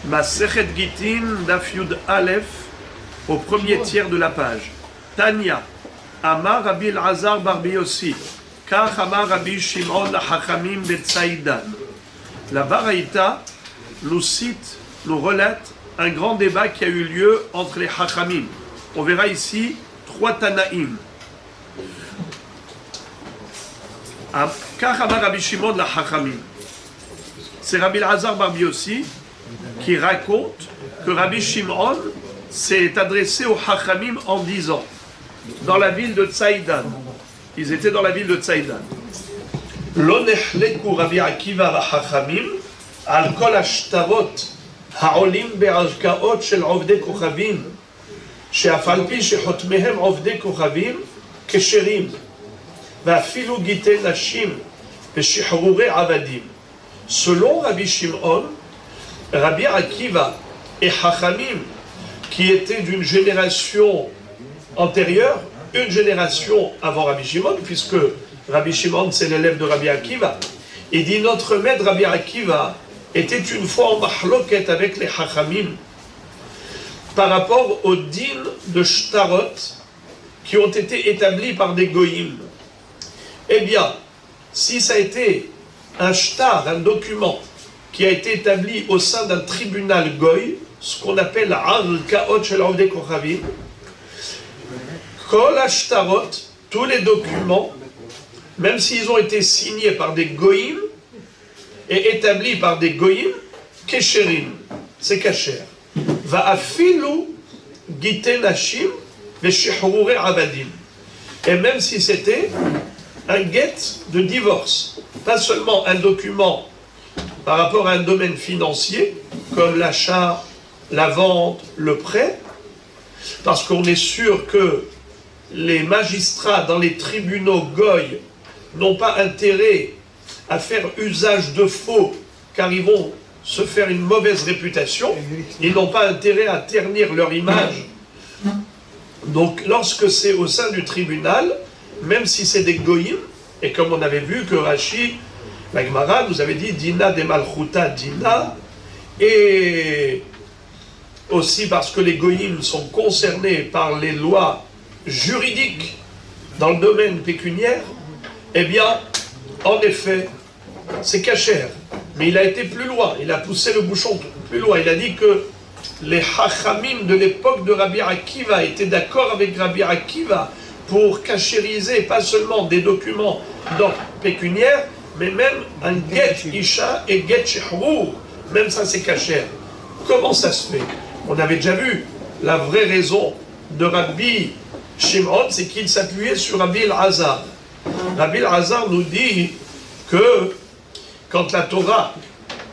Masechet Gitin, Daf Yud Aleph, au premier tiers de la page. Tanya, Amar Rabbi Elazar bar Yossi, Kach Amar Rabbi Shimon Hachamim Betsaïdan. La Baraïta nous cite, nous relate un grand débat qui a eu lieu entre les Hachamim. On verra ici 3 Tanaïm. Kach Amar Rabbi Shimon Hachamim. C'est Rabbi Elazar bar Yossi qui raconte que Rabbi Shimon s'est adressé aux Hachamim en disant, dans la ville de Tsaïdan, ils étaient dans la ville de Tsaïdan, Lo nechleku Rabbi Akiva v'Hachamim al kol hashtarot ha'olim be'arkaot shel ovdei kochavim she'af al pi shechotmehem ovdei kochavim kesherim ve'afilu gitei nashim ve'shihrurei avadim. Selon Rabbi Shimon, Rabbi Akiva et Hachamim, qui étaient d'une génération antérieure, une génération avant Rabbi Shimon, puisque Rabbi Shimon c'est l'élève de Rabbi Akiva, il dit notre maître Rabbi Akiva était une fois en mahloket avec les Hachamim par rapport aux dîmes de shtarot qui ont été établis par des goyim. Eh bien, si ça a été un shtar, un document qui a été établi au sein d'un tribunal goy, ce qu'on appelle Arkaot shel Ovdei Kochavim, Kol hashtarot, tous les documents, même s'ils ont été signés par des goyim et établis par des goyim, kesherim, c'est kasher. Va'afilu gitei nashim ve'shihrurei avadim. Et même si c'était un get de divorce, pas seulement un document par rapport à un domaine financier, comme l'achat, la vente, le prêt, parce qu'on est sûr que les magistrats dans les tribunaux goy n'ont pas intérêt à faire usage de faux, car ils vont se faire une mauvaise réputation, ils n'ont pas intérêt à ternir leur image. Donc lorsque c'est au sein du tribunal, même si c'est des goyim, et comme on avait vu que Rashi, la Gemara nous avait dit Dina de Malchuta Dina, et aussi parce que les goyim sont concernés par les lois juridiques dans le domaine pécuniaire, eh bien, en effet, c'est kasher. Mais il a été plus loin, il a poussé le bouchon plus loin. Il a dit que les Hachamim de l'époque de Rabbi Akiva étaient d'accord avec Rabbi Akiva pour cachériser pas seulement des documents d'ordre pécuniaire, mais même un get isha et get shehrur, même ça c'est kasher. Comment ça se fait? On avait déjà vu la vraie raison de Rabbi Shimon, c'est qu'il s'appuyait sur Rabbi Elazar. Rabbi Elazar nous dit que quand la Torah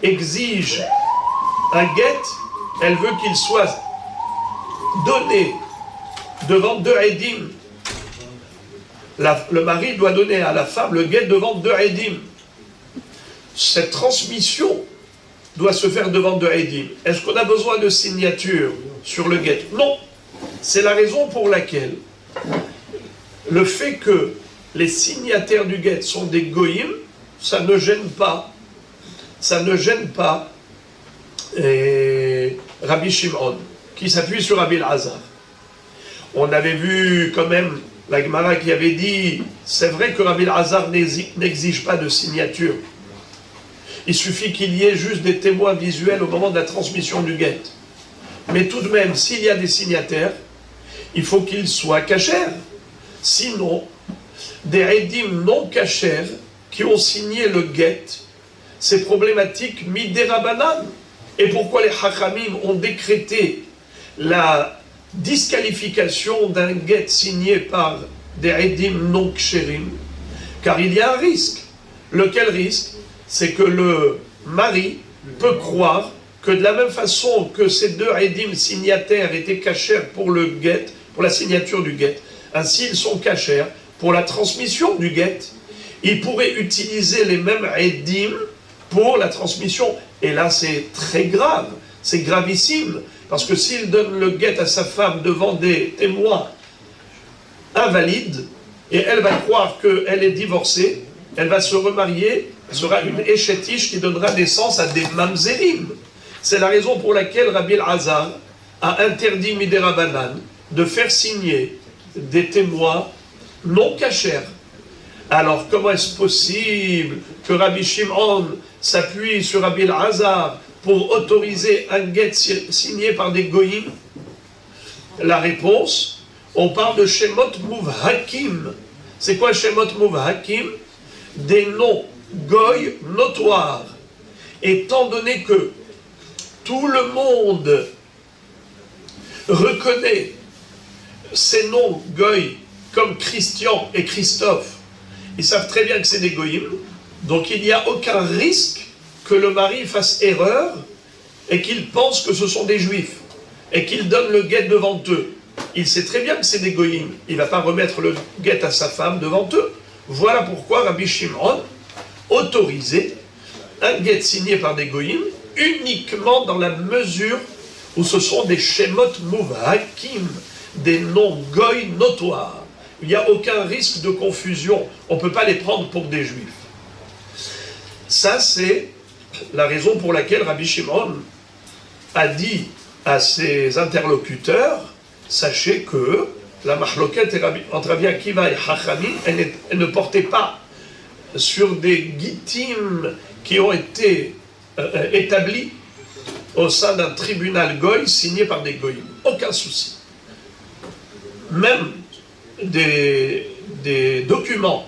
exige un get, elle veut qu'il soit donné devant 2 édim. Le mari doit donner à la femme le get devant 2 édim. Cette transmission doit se faire devant 2 édim. Est-ce qu'on a besoin de signature sur le get? Non. C'est la raison pour laquelle le fait que les signataires du get sont des goyim, ça ne gêne pas. Ça ne gêne pas Rabbi Shimon, qui s'appuie sur Rabbi Elazar. On avait vu quand même la Gemara qui avait dit, c'est vrai que Rabbi Elazar n'exige pas de signature. Il suffit qu'il y ait juste des témoins visuels au moment de la transmission du get. Mais tout de même, s'il y a des signataires, il faut qu'ils soient cachers. Sinon, des édim non cachers qui ont signé le get, c'est problématique midérabanan. Et pourquoi les Hachamim ont décrété la disqualification d'un get signé par des édim non kshérim? Car il y a un risque. Lequel risque? C'est que le mari peut croire que de la même façon que ces 2 édim signataires étaient cachers pour le get, pour la signature du get, ainsi ils sont cachers pour la transmission du get. Ils pourraient utiliser les mêmes édim pour la transmission. Et là c'est très grave, c'est gravissime, parce que s'il donne le get à sa femme devant des témoins invalides, et elle va croire qu'elle est divorcée, elle va se remarier, sera une échetiche qui donnera naissance à des mamzerim. C'est la raison pour laquelle Rabbi Elazar a interdit Midei Rabbanan de faire signer des témoins non cachers. Alors comment est-ce possible que Rabbi Shimon s'appuie sur Rabbi Elazar pour autoriser un guet signé par des goïms? La réponse, on parle de Shemot Muvhakim. C'est quoi Shemot Muvhakim? Des noms goy notoires. Étant donné que tout le monde reconnaît ces noms goy comme Christian et Christophe, ils savent très bien que c'est des goïms, donc il n'y a aucun risque que le mari fasse erreur et qu'il pense que ce sont des juifs et qu'il donne le guet devant eux. Il sait très bien que c'est des goïms, il ne va pas remettre le guet à sa femme devant eux. Voilà pourquoi Rabbi Shimon autorisait un guet signé par des goïms uniquement dans la mesure où ce sont des shemot muvhakim, des noms goy notoires. Il n'y a aucun risque de confusion, on ne peut pas les prendre pour des juifs. Ça, c'est la raison pour laquelle Rabbi Shimon a dit à ses interlocuteurs, sachez que la mahloket entre Rabbi Akiva et Chachamim, elle ne portait pas sur des gittim qui ont été établis au sein d'un tribunal goy signé par des goyim. Aucun souci. Même des documents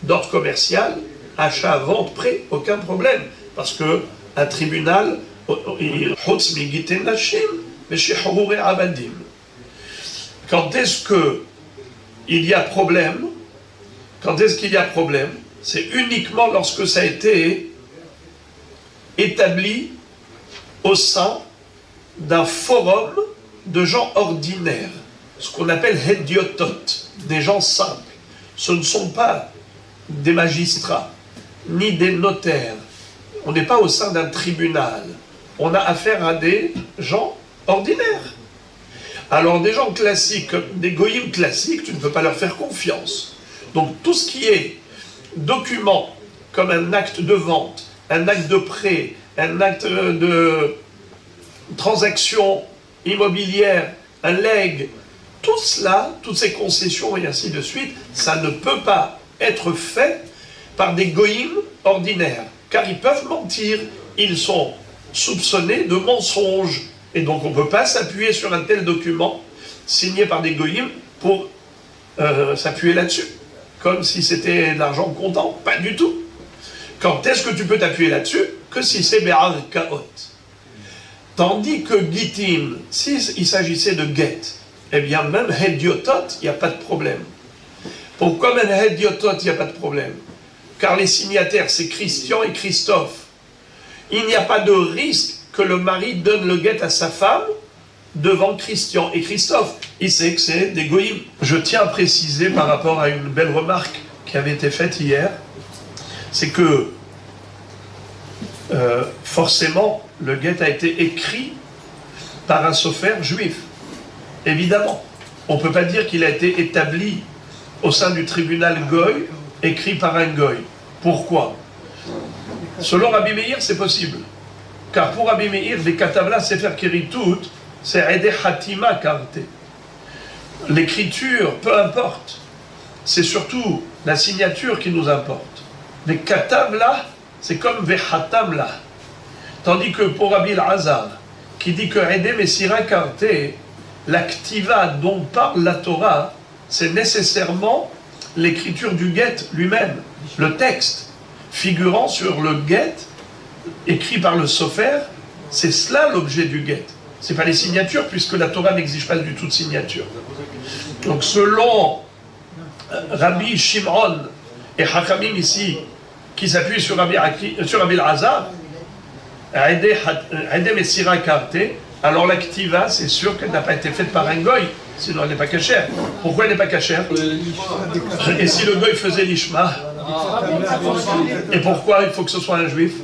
d'ordre commercial, achat, vente, prêt, aucun problème. Parce qu'un tribunal, quand est-ce qu'il y a problème? Quand est-ce qu'il y a problème? C'est uniquement lorsque ça a été établi au sein d'un forum de gens ordinaires, ce qu'on appelle hediotot, des gens simples. Ce ne sont pas des magistrats, ni des notaires. On n'est pas au sein d'un tribunal. On a affaire à des gens ordinaires. Alors des gens classiques, des goyim classiques, tu ne peux pas leur faire confiance. Donc tout ce qui est document, comme un acte de vente, un acte de prêt, un acte de transaction immobilière, un legs, tout cela, toutes ces concessions et ainsi de suite, ça ne peut pas être fait par des goïms ordinaires, car ils peuvent mentir, ils sont soupçonnés de mensonges, et donc on ne peut pas s'appuyer sur un tel document signé par des goïms pour s'appuyer là-dessus, comme si c'était de l'argent comptant, pas du tout. Quand est-ce que tu peux t'appuyer là-dessus? Que si c'est Be'ar Kaot. Tandis que Gittim, s'il s'agissait de Get, eh bien même Hediotot, il n'y a pas de problème. Pourquoi même Hediotot, il n'y a pas de problème? Car les signataires, c'est Christian et Christophe. Il n'y a pas de risque que le mari donne le guet à sa femme devant Christian et Christophe. Il sait que c'est des goïms. Je tiens à préciser par rapport à une belle remarque qui avait été faite hier, c'est que forcément, le guet a été écrit par un sophère juif. Évidemment, on ne peut pas dire qu'il a été établi au sein du tribunal goy, écrit par un goy. Pourquoi? Selon Rabbi Meir, c'est possible. Car pour Rabbi Meir, les katabla sefer keritut, c'est ede hatima karte. L'écriture, peu importe. C'est surtout la signature qui nous importe. Les katabla, c'est comme vehatamla. Tandis que pour Rabbi Elazar, qui dit que ede mesira karte, l'activa dont parle la Torah, c'est nécessairement l'écriture du guet lui-même, le texte figurant sur le guet écrit par le sophère, c'est cela l'objet du guet. Ce n'est pas les signatures, puisque la Torah n'exige pas du tout de signature. Donc selon Rabbi Shimon et Chachamim ici, qui s'appuient sur Rabbi Elazar, Ede Mesira Karte, alors l'activa, c'est sûr qu'elle n'a pas été faite par un goy, sinon elle n'est pas cachère. Pourquoi elle n'est pas cachère? Et si le goy faisait l'ishma? Et pourquoi il faut que ce soit un juif?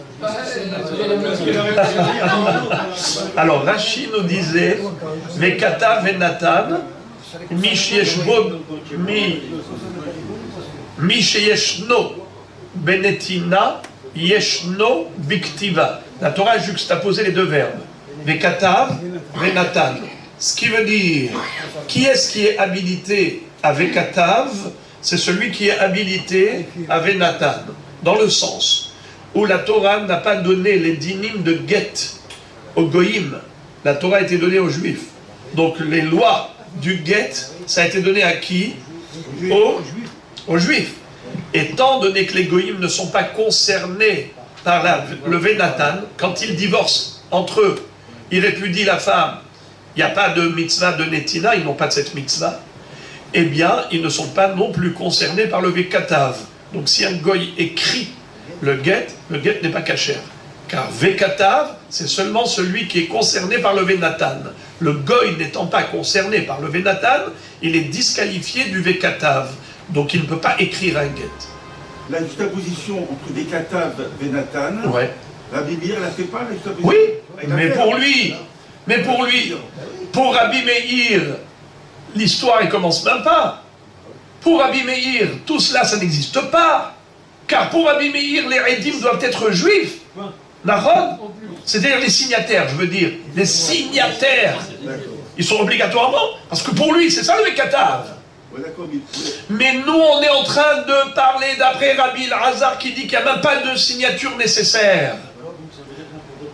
Alors Rashi nous disait Vekata venatan mi sheyeshno benetina yeshno biktiva. La Torah a juxtaposé les deux verbes. Vekatav, Venatan. Ce qui veut dire, qui est-ce qui est habilité à Vekatav? C'est celui qui est habilité à Venatan. Dans le sens où la Torah n'a pas donné les dinim de Get aux Goïm. La Torah a été donnée aux Juifs. Donc les lois du Get, ça a été donné à qui? Aux Juifs. Étant donné que les Goïm ne sont pas concernés par le Venatan, quand ils divorcent entre eux, ils répudient la femme, il n'y a pas de mitzvah de Netina, ils n'ont pas de cette mitzvah, eh bien, ils ne sont pas non plus concernés par le Vekatav. Donc si un Goï écrit le get n'est pas kasher. Car Vekatav, c'est seulement celui qui est concerné par le Venatan. Le Goï n'étant pas concerné par le Venatan, il est disqualifié du Vekatav. Donc il ne peut pas écrire un get. La juxtaposition entre Vekatav et Venatan, ouais. Rabbi Meir ne la fait pas, la juxtaposition? Oui, mais pour lui, pour Rabbi Meir, l'histoire ne commence même pas. Pour Rabbi Meir, tout cela, ça n'existe pas. Car pour Rabbi Meir, les Edim doivent être juifs. Nahon, c'est-à-dire les signataires, je veux dire. Les signataires. Ils sont obligatoirement, parce que pour lui, c'est ça le Vekatav. Mais nous, on est en train de parler d'après Rabbi Elazar qui dit qu'il n'y a même pas de signature nécessaire.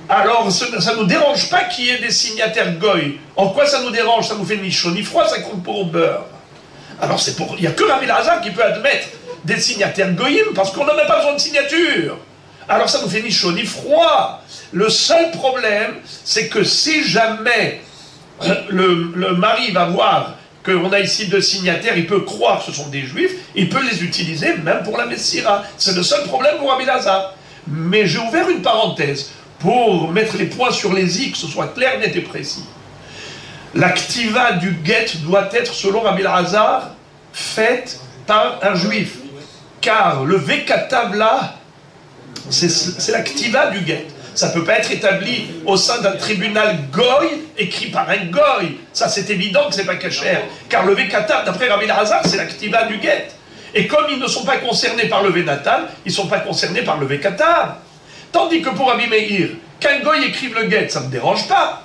Alors, ça ne nous dérange pas qu'il y ait des signataires goy. En quoi ça nous dérange? Ça nous fait ni chaud ni froid, ça compte pour au beurre. Alors, il n'y a que Rabbi Elazar qui peut admettre des signataires goyim parce qu'on n'en a pas besoin de signature. Alors, ça nous fait ni chaud ni froid. Le seul problème, c'est que si jamais le mari va voir qu'on a ici deux signataires, il peut croire que ce sont des juifs, il peut les utiliser même pour la Messira. C'est le seul problème pour Rabbi Elazar. Mais j'ai ouvert une parenthèse pour mettre les points sur les i, que ce soit clair, net et précis. L'activa du get doit être, selon Rabbi Elazar, faite par un juif. Car le vekatav là, c'est l'activa du get. Ça ne peut pas être établi au sein d'un tribunal goy, écrit par un goy. Ça, c'est évident que ce n'est pas kasher. Car le vekatav, d'après Rabbi Elazar, c'est l'activa du get. Et comme ils ne sont pas concernés par le venatan, ils ne sont pas concernés par le vekatav. Tandis que pour Rabbi Meir, qu'un goy écrive le get, ça ne me dérange pas.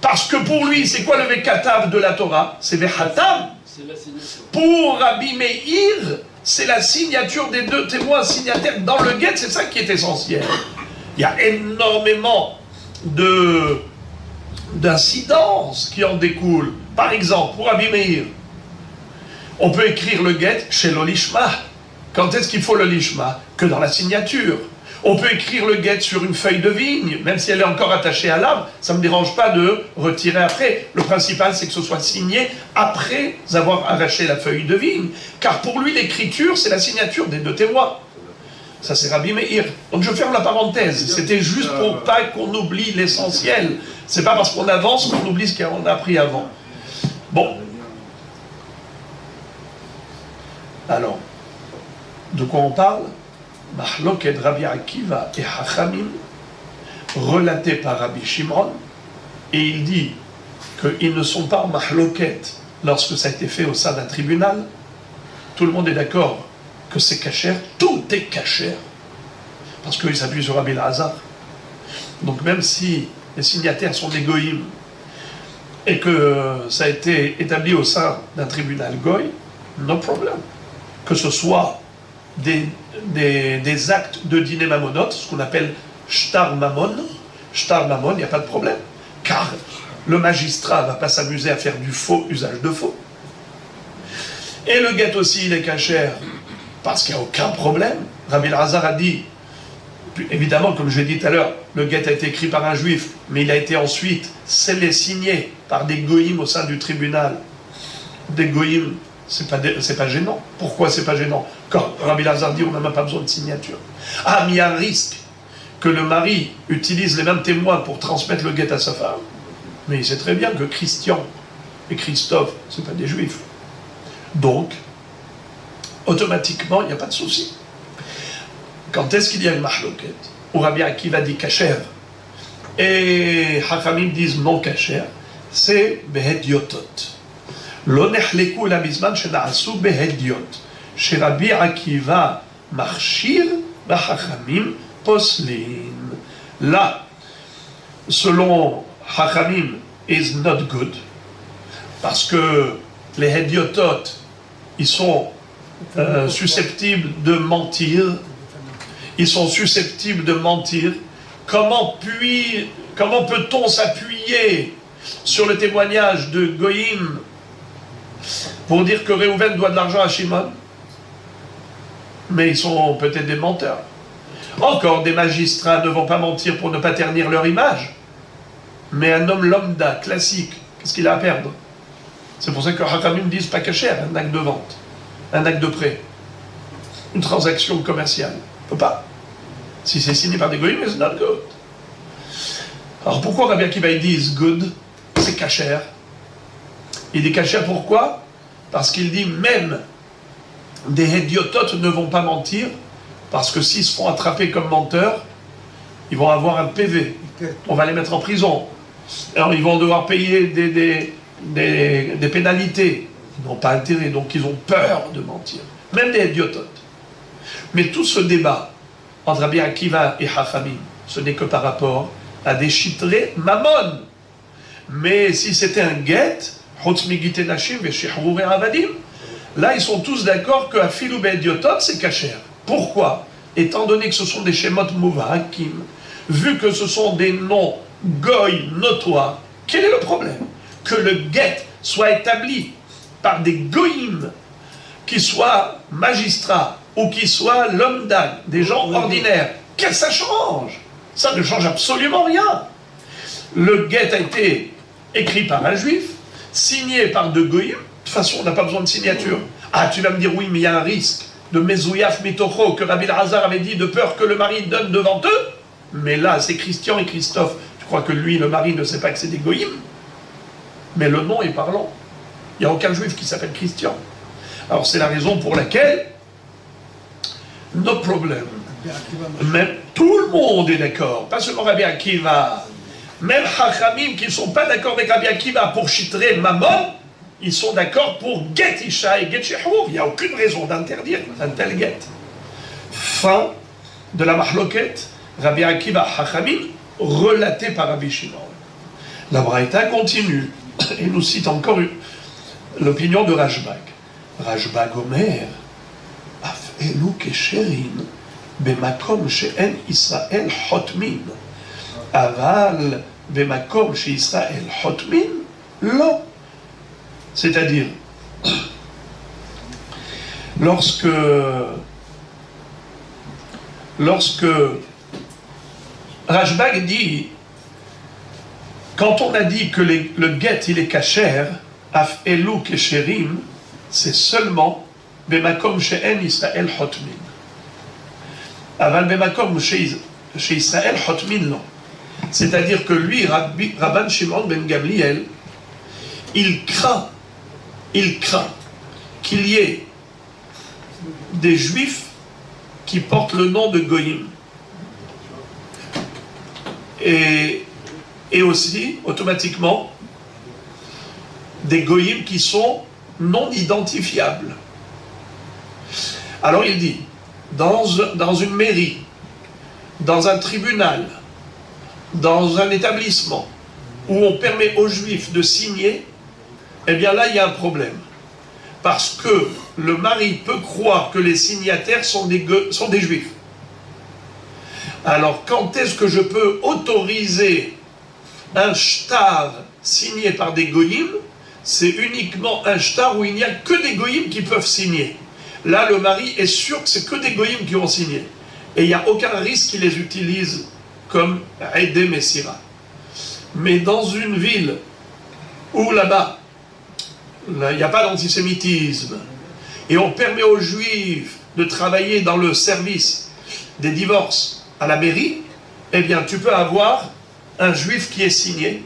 Parce que pour lui, c'est quoi le vekatav de la Torah? C'est vechatam. Pour Rabbi Meir, c'est la signature des deux témoins signataires dans le get, c'est ça qui est essentiel. Il y a énormément d'incidences qui en découlent. Par exemple, pour Rabbi Meir, on peut écrire le get chez l'olishma. Quand est-ce qu'il faut le lishma? Que dans la signature. On peut écrire le get sur une feuille de vigne, même si elle est encore attachée à l'arbre, ça ne me dérange pas de retirer après. Le principal, c'est que ce soit signé après avoir arraché la feuille de vigne. Car pour lui, l'écriture, c'est la signature des deux témoins. Ça, c'est Rabbi Meir. Donc je ferme la parenthèse. C'était juste pour pas qu'on oublie l'essentiel. C'est pas parce qu'on avance qu'on oublie ce qu'on a appris avant. Bon. Alors, de quoi on parle? Mahloket Rabbi Akiva et Hachamim, relaté par Rabbi Shimon, et il dit qu'ils ne sont pas en mahloket lorsque ça a été fait au sein d'un tribunal. Tout le monde est d'accord que c'est kasher, tout est kasher, parce qu'ils s'appuient sur Rabbi Elazar. Donc même si les signataires sont des goïm et que ça a été établi au sein d'un tribunal goï, no problème. Que ce soit des actes de dîner mamonot, ce qu'on appelle shtar mamon, il n'y a pas de problème, car le magistrat ne va pas s'amuser à faire du faux usage de faux. Et le guet aussi, il est kasher, parce qu'il n'y a aucun problème. Rabbi Elazar a dit, évidemment, comme je l'ai dit tout à l'heure, le guet a été écrit par un juif, mais il a été ensuite scellé, signé par des goïms au sein du tribunal. Des goïms, c'est pas gênant. Pourquoi c'est pas gênant? Quand Rabbi Elazar dit on n'a même pas besoin de signature. Ah, mais il y a un risque que le mari utilise les mêmes témoins pour transmettre le guet à sa femme. Mais il sait très bien que Christian et Christophe, ce ne sont pas des juifs. Donc, automatiquement, il n'y a pas de souci. Quand est-ce qu'il y a une mahloket? Ou Rabbi Akiva dit kasher et Hachamim disent non kasher, c'est behediotot. Lo nehleku la bizman shena'asu behediot. Chez Rabbi Akiva marchir, Hachamim poslin. Là selon Hachamim, is not good, parce que les Hediotot, ils sont susceptibles de mentir, ils sont susceptibles de mentir. Comment peut-on s'appuyer sur le témoignage de Goïm pour dire que Réhouven doit de l'argent à Shimon? Mais ils sont peut-être des menteurs. Encore, des magistrats ne vont pas mentir pour ne pas ternir leur image. Mais un homme lambda, classique, qu'est-ce qu'il a à perdre? C'est pour ça que Hakamim disent pas cacher un acte de vente, un acte de prêt, une transaction commerciale. On ne peut pas. Si c'est signé par des goïms, it's not good. Alors pourquoi Rabbi Akiva dit is good? C'est cachère. Il dit cachère pourquoi? Parce qu'il dit même des hédiototes ne vont pas mentir, parce que s'ils se font attraper comme menteurs, ils vont avoir un PV. On va les mettre en prison. Alors ils vont devoir payer des pénalités. Ils n'ont pas intérêt, donc ils ont peur de mentir. Même des hédiototes. Mais tout ce débat entre Rabbi Akiva et Hachamim, ce n'est que par rapport à des chitrés mammon. Mais si c'était un guet, là ils sont tous d'accord que Afilou Be'ediotot c'est kasher. Pourquoi? Étant donné que ce sont des shemot muvhakim, vu que ce sont des noms goy notoires, quel est le problème? Que le guet soit établi par des goyim, qui soient magistrats ou qui soient l'homme d'âne, des gens ordinaires. Qu'est-ce que ça change? Ça ne change absolument rien. Le guet a été écrit par un juif, signé par deux goyim. De toute façon, on n'a pas besoin de signature. Ah, tu vas me dire oui, mais il y a un risque de Mezouyaf Mitocho que Rabbi Elazar avait dit de peur que le mari donne devant eux. Mais là, c'est Christian et Christophe. Je crois que lui, le mari, ne sait pas que c'est des goyim. Mais le nom est parlant. Il n'y a aucun juif qui s'appelle Christian. Alors c'est la raison pour laquelle, no problem. Même tout le monde est d'accord, pas seulement Rabbi Akiva. Même Hachamim qui ne sont pas d'accord avec Rabbi Akiva pour chitrer Mammon, ils sont d'accord pour Get Isha et Get Shehouv. Il n'y a aucune raison d'interdire un tel get. Fin de la mahloket, Rabbi Akiva Hachamim, relaté par Rabbi Shimon. La Braïta continue et nous cite encore l'opinion de Rashbag. Rashbag Omer, Af elu kesherin, bemakom she'en Israël hotmin. Aval, bemakom she'Israël hotmin, lo. C'est-à-dire, lorsque Rashbag dit, quand on a dit que le get il est kasher, af elu kesherim, c'est seulement bemakom she'en Israël hotmin. Aval bemakom she'Israël hotmin non. C'est-à-dire que lui, Rabban Shimon ben Gamliel, il craint qu'il y ait des juifs qui portent le nom de Goïm. Et aussi, automatiquement, des Goïm qui sont non identifiables. Alors il dit, dans une mairie, dans un tribunal, dans un établissement, où on permet aux juifs de signer, eh bien là, il y a un problème. Parce que le mari peut croire que les signataires sont des juifs. Alors, quand est-ce que je peux autoriser un shtar signé par des goïms? C'est uniquement un shtar où il n'y a que des goïms qui peuvent signer. Là, le mari est sûr que c'est que des goïms qui ont signé. Et il n'y a aucun risque qu'ils les utilisent comme Aidé Messira. Mais dans une ville où là-bas, il n'y a pas d'antisémitisme, et on permet aux juifs de travailler dans le service des divorces à la mairie, eh bien tu peux avoir un juif qui est signé,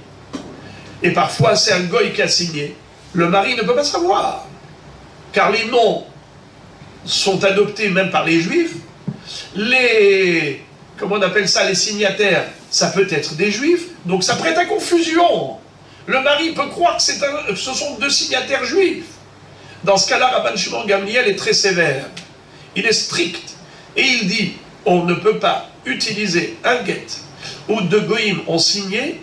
et parfois c'est un goy qui a signé. Le mari ne peut pas savoir, car les noms sont adoptés même par les juifs. Comment on appelle ça, les signataires, ça peut être des juifs, donc ça prête à confusion. Le mari peut croire que ce sont deux signataires juifs. Dans ce cas-là, Rabban Shimon Gamliel est très sévère. Il est strict. Et il dit, on ne peut pas utiliser un get ou de goïm ont signé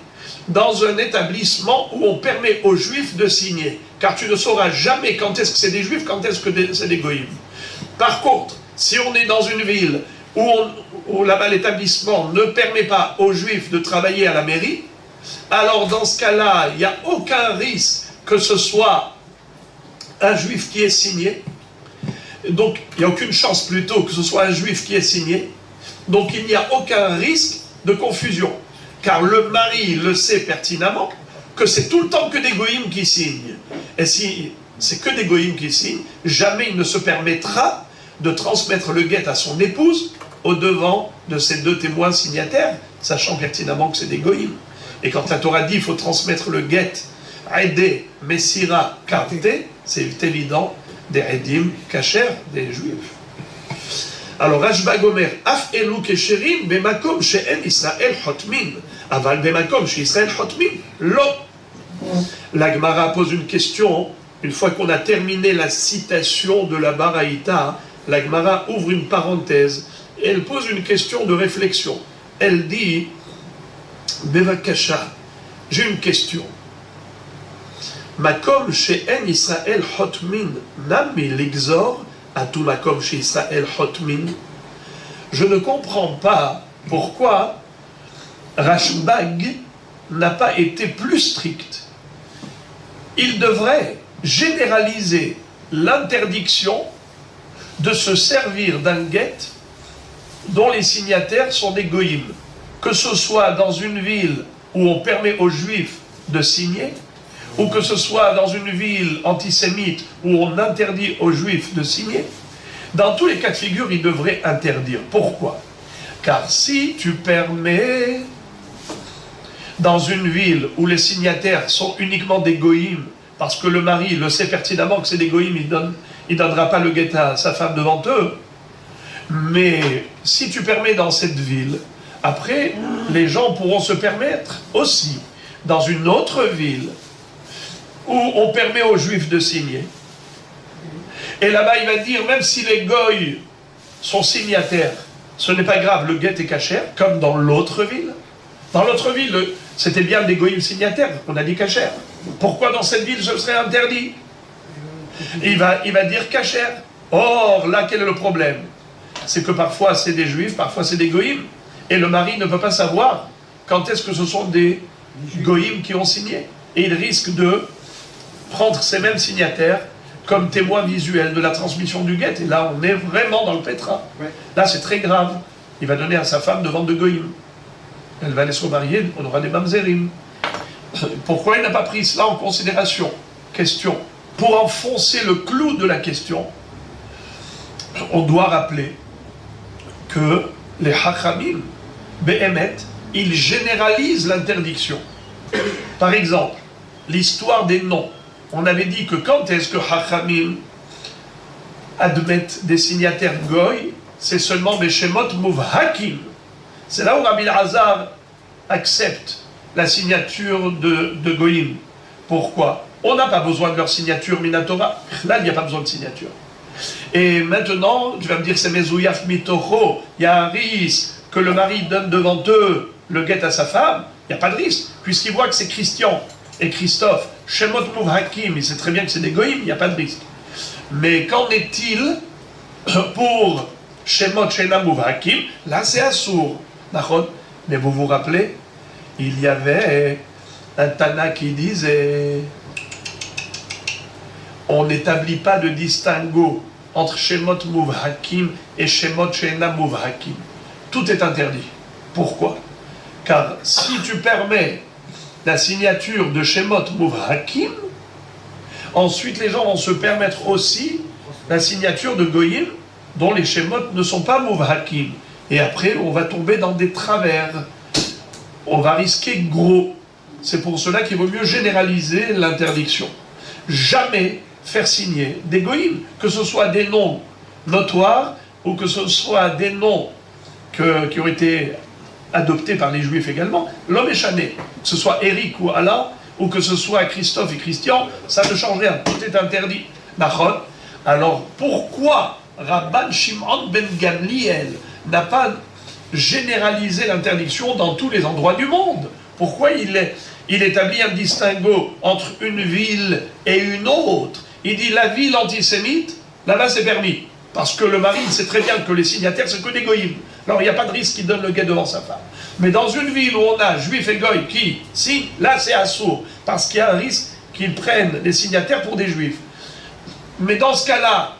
dans un établissement où on permet aux juifs de signer. Car tu ne sauras jamais quand est-ce que c'est des juifs, quand est-ce que c'est des goïm. Par contre, si on est dans une ville où là-bas l'établissement ne permet pas aux juifs de travailler à la mairie, alors dans ce cas-là, il n'y a aucun risque que ce soit un juif qui est signé. Donc, il n'y a aucune chance plutôt que ce soit un juif qui est signé. Donc, il n'y a aucun risque de confusion. Car le mari le sait pertinemment que c'est tout le temps que des goïms qui signent. Et si c'est que des goïms qui signent, jamais il ne se permettra de transmettre le guet à son épouse au devant de ces deux témoins signataires, sachant pertinemment que c'est des goïms. Et quand la Torah dit qu'il faut transmettre le guet, Aïdé, Messira, Karté, c'est évident, des Edim, Kacher, des Juifs. Alors, Rashba Gomer, Af Elu Kesherim, Bemakom, She'en Israël Hotmin. Aval Bemakom, She Israël Hotmin, Lo. La Gemara pose une question, une fois qu'on a terminé la citation de la Baraïta, la Gemara ouvre une parenthèse, et elle pose une question de réflexion. Elle dit, Bevakasha, j'ai une question. Makom she'en Israël hotmin, nami l'exor, à tout makom chez Israël hotmin. Je ne comprends pas pourquoi Rashbag n'a pas été plus strict. Il devrait généraliser l'interdiction de se servir d'un guet dont les signataires sont des goïms. Que ce soit dans une ville où on permet aux juifs de signer, ou que ce soit dans une ville antisémite où on interdit aux juifs de signer, dans tous les cas de figure, il devrait interdire. Pourquoi? Car si tu permets, dans une ville où les signataires sont uniquement des goïms, parce que le mari le sait pertinemment que c'est des goïms, il ne donnera pas le guet à sa femme devant eux, mais si tu permets dans cette ville, après, les gens pourront se permettre aussi, dans une autre ville, où on permet aux juifs de signer. Et là-bas, il va dire, même si les goïs sont signataires, ce n'est pas grave, le guet est cachère, comme dans l'autre ville. Dans l'autre ville, c'était bien des goïs signataires, on a dit cachère. Pourquoi dans cette ville, ce serait interdit? Il va dire cachère. Or, là, quel est le problème? C'est que parfois, c'est des juifs, parfois, c'est des goïs. Et le mari ne peut pas savoir quand est-ce que ce sont des goïms qui ont signé. Et il risque de prendre ces mêmes signataires comme témoins visuels de la transmission du guet. Et là, on est vraiment dans le pétrin. Là, c'est très grave. Il va donner à sa femme devant de goïms. Elle va aller se remarier, on aura des mamzerim. Pourquoi il n'a pas pris cela en considération? Question. Pour enfoncer le clou de la question, on doit rappeler que les Hachamim, Behemet, ils généralisent l'interdiction. Par exemple, l'histoire des noms. On avait dit que quand est-ce que Hachamim admettent des signataires goy, c'est seulement des Shemot Muvhakim. C'est là où Rabbi Elazar accepte la signature de goyim. Pourquoi? On n'a pas besoin de leur signature Minatora. Là, il n'y a pas besoin de signature. Et maintenant, tu vas me dire, c'est Mezouyaf Mitocho, il y a un risque que le mari donne devant eux le guet à sa femme, il n'y a pas de risque, puisqu'il voit que c'est Christian et Christophe, Shemot Muvhakim, il sait très bien que c'est des goïms, il n'y a pas de risque. Mais qu'en est-il pour Shemot Shena Muvhakim? Là, c'est Assour. Mais vous vous rappelez, il y avait un Tana qui disait on n'établit pas de distinguo entre Shemot Muvhakim et Shemot Shena Muvhakim. Tout est interdit. Pourquoi? Car si tu permets la signature de Shemot Muvhakim, ensuite les gens vont se permettre aussi la signature de Goyim dont les Shemot ne sont pas Muvhakim. Et après, on va tomber dans des travers. On va risquer gros. C'est pour cela qu'il vaut mieux généraliser l'interdiction. Jamais faire signer des goïms, que ce soit des noms notoires ou que ce soit des noms qui ont été adoptés par les juifs également. L'homme est chané, que ce soit Eric ou Alain, ou que ce soit Christophe et Christian, ça ne change rien, tout est interdit. Alors pourquoi Rabban Shimon ben Gamliel n'a pas généraliser l'interdiction dans tous les endroits du monde? Pourquoi il établit un distinguo entre une ville et une autre? Il dit la ville antisémite, là-bas c'est permis. Parce que le mari sait très bien que les signataires c'est que des goïms. Alors il n'y a pas de risque qu'il donne le guet devant sa femme. Mais dans une ville où on a juifs et goïs qui signent, là c'est assourd. Parce qu'il y a un risque qu'ils prennent les signataires pour des juifs. Mais dans ce cas-là,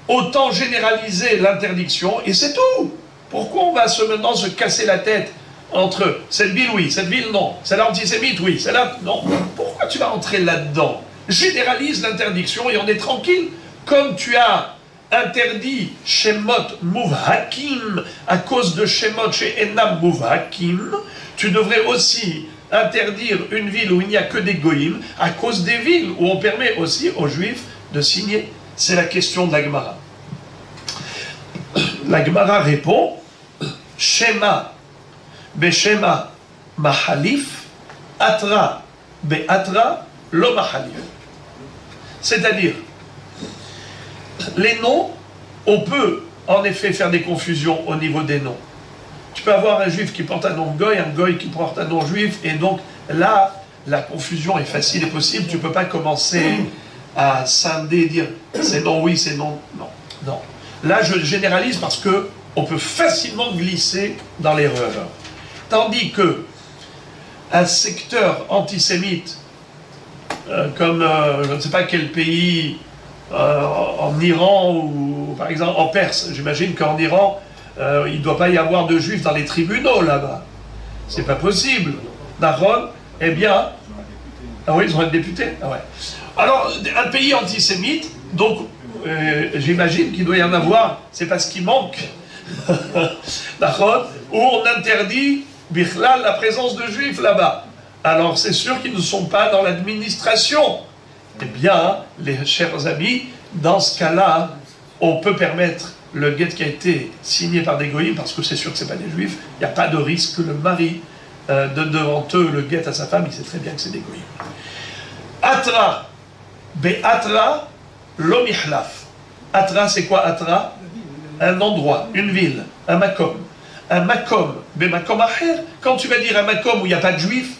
autant généraliser l'interdiction et c'est tout. Pourquoi on va maintenant se casser la tête entre cette ville oui, cette ville non, celle-là antisémite oui, celle-là non? Pourquoi tu vas entrer là-dedans? Généralise l'interdiction et on est tranquille. Comme tu as interdit Shemot Muvhakim à cause de Shemot chez Enam Muvhakim, tu devrais aussi interdire une ville où il n'y a que des goïms à cause des villes où on permet aussi aux juifs de signer. C'est la question de la Gemara. La Gemara répond Shema Beshema Mahalif Atra Be'atra Lo Mahalif. C'est-à-dire, les noms, on peut en effet faire des confusions au niveau des noms. Tu peux avoir un juif qui porte un nom goy, un goy qui porte un nom juif, et donc là, la confusion est facile et possible. Tu ne peux pas commencer à scinder, dire c'est non oui, c'est non, non, non. Là, je généralise parce que on peut facilement glisser dans l'erreur. Tandis que un secteur antisémite, comme je ne sais pas quel pays, en Iran ou par exemple en Perse, j'imagine qu'en Iran, il ne doit pas y avoir de juifs dans les tribunaux là-bas. C'est pas possible. Naron, eh bien... Ah oui, ils ont un député. Ah ouais. Alors, un pays antisémite, donc j'imagine qu'il doit y en avoir, c'est parce qu'il manque, Naron, où on interdit, Bichlal, la présence de juifs là-bas. Alors c'est sûr qu'ils ne sont pas dans l'administration. Eh bien, les chers amis, dans ce cas-là, on peut permettre le guet qui a été signé par des goïms, parce que c'est sûr que ce n'est pas des juifs, il n'y a pas de risque que le mari donne devant eux le guet à sa femme, il sait très bien que c'est des goïms. Atra, be'atra, lo mihlaf. Atra, c'est quoi Atra? Un endroit, une ville, un makom. Un makom, be'makom acher, quand tu vas dire un makom où il n'y a pas de juifs,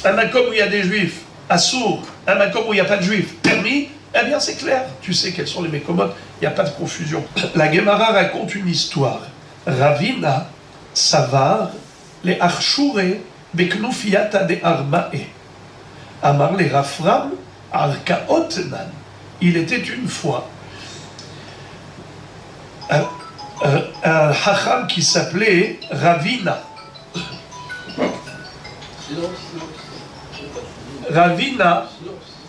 un makom où il y a des juifs, assour, un makom où il n'y a pas de juifs, permis, eh bien c'est clair, tu sais quels sont les mécomotes, il n'y a pas de confusion. La Gemara raconte une histoire. Ravina, Savar, les Archure, Beknufiata de Armae. Amar les Rafram, Arkaotnan. Il était une fois un hacham qui s'appelait Ravina. Ravina,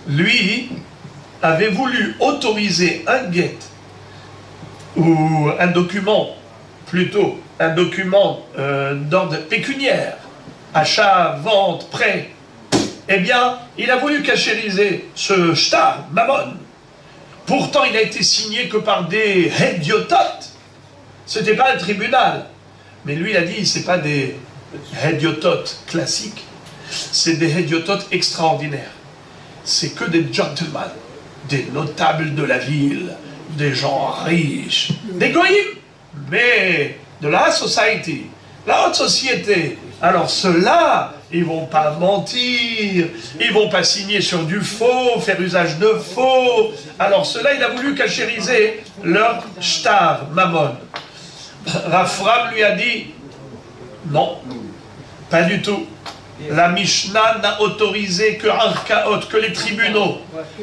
lui, avait voulu autoriser un guet, ou un document, plutôt, un document d'ordre pécuniaire, achat, vente, prêt. Eh bien, il a voulu cachériser ce shtar, mammon. Pourtant, il a été signé que par des hediototes. C'était pas un tribunal. Mais lui, il a dit, c'est pas des hediototes classiques, c'est des hediototes extraordinaires. C'est que des gentlemen, des notables de la ville, des gens riches, des goïms, mais de la society, la haute société. Alors ceux-là, ils vont pas mentir, ils vont pas signer sur du faux, faire usage de faux. Alors ceux-là, il a voulu cachériser leur shtar, mammon. Rafram lui a dit, non, pas du tout. La Mishnah n'a autorisé que Arkaot, que les tribunaux.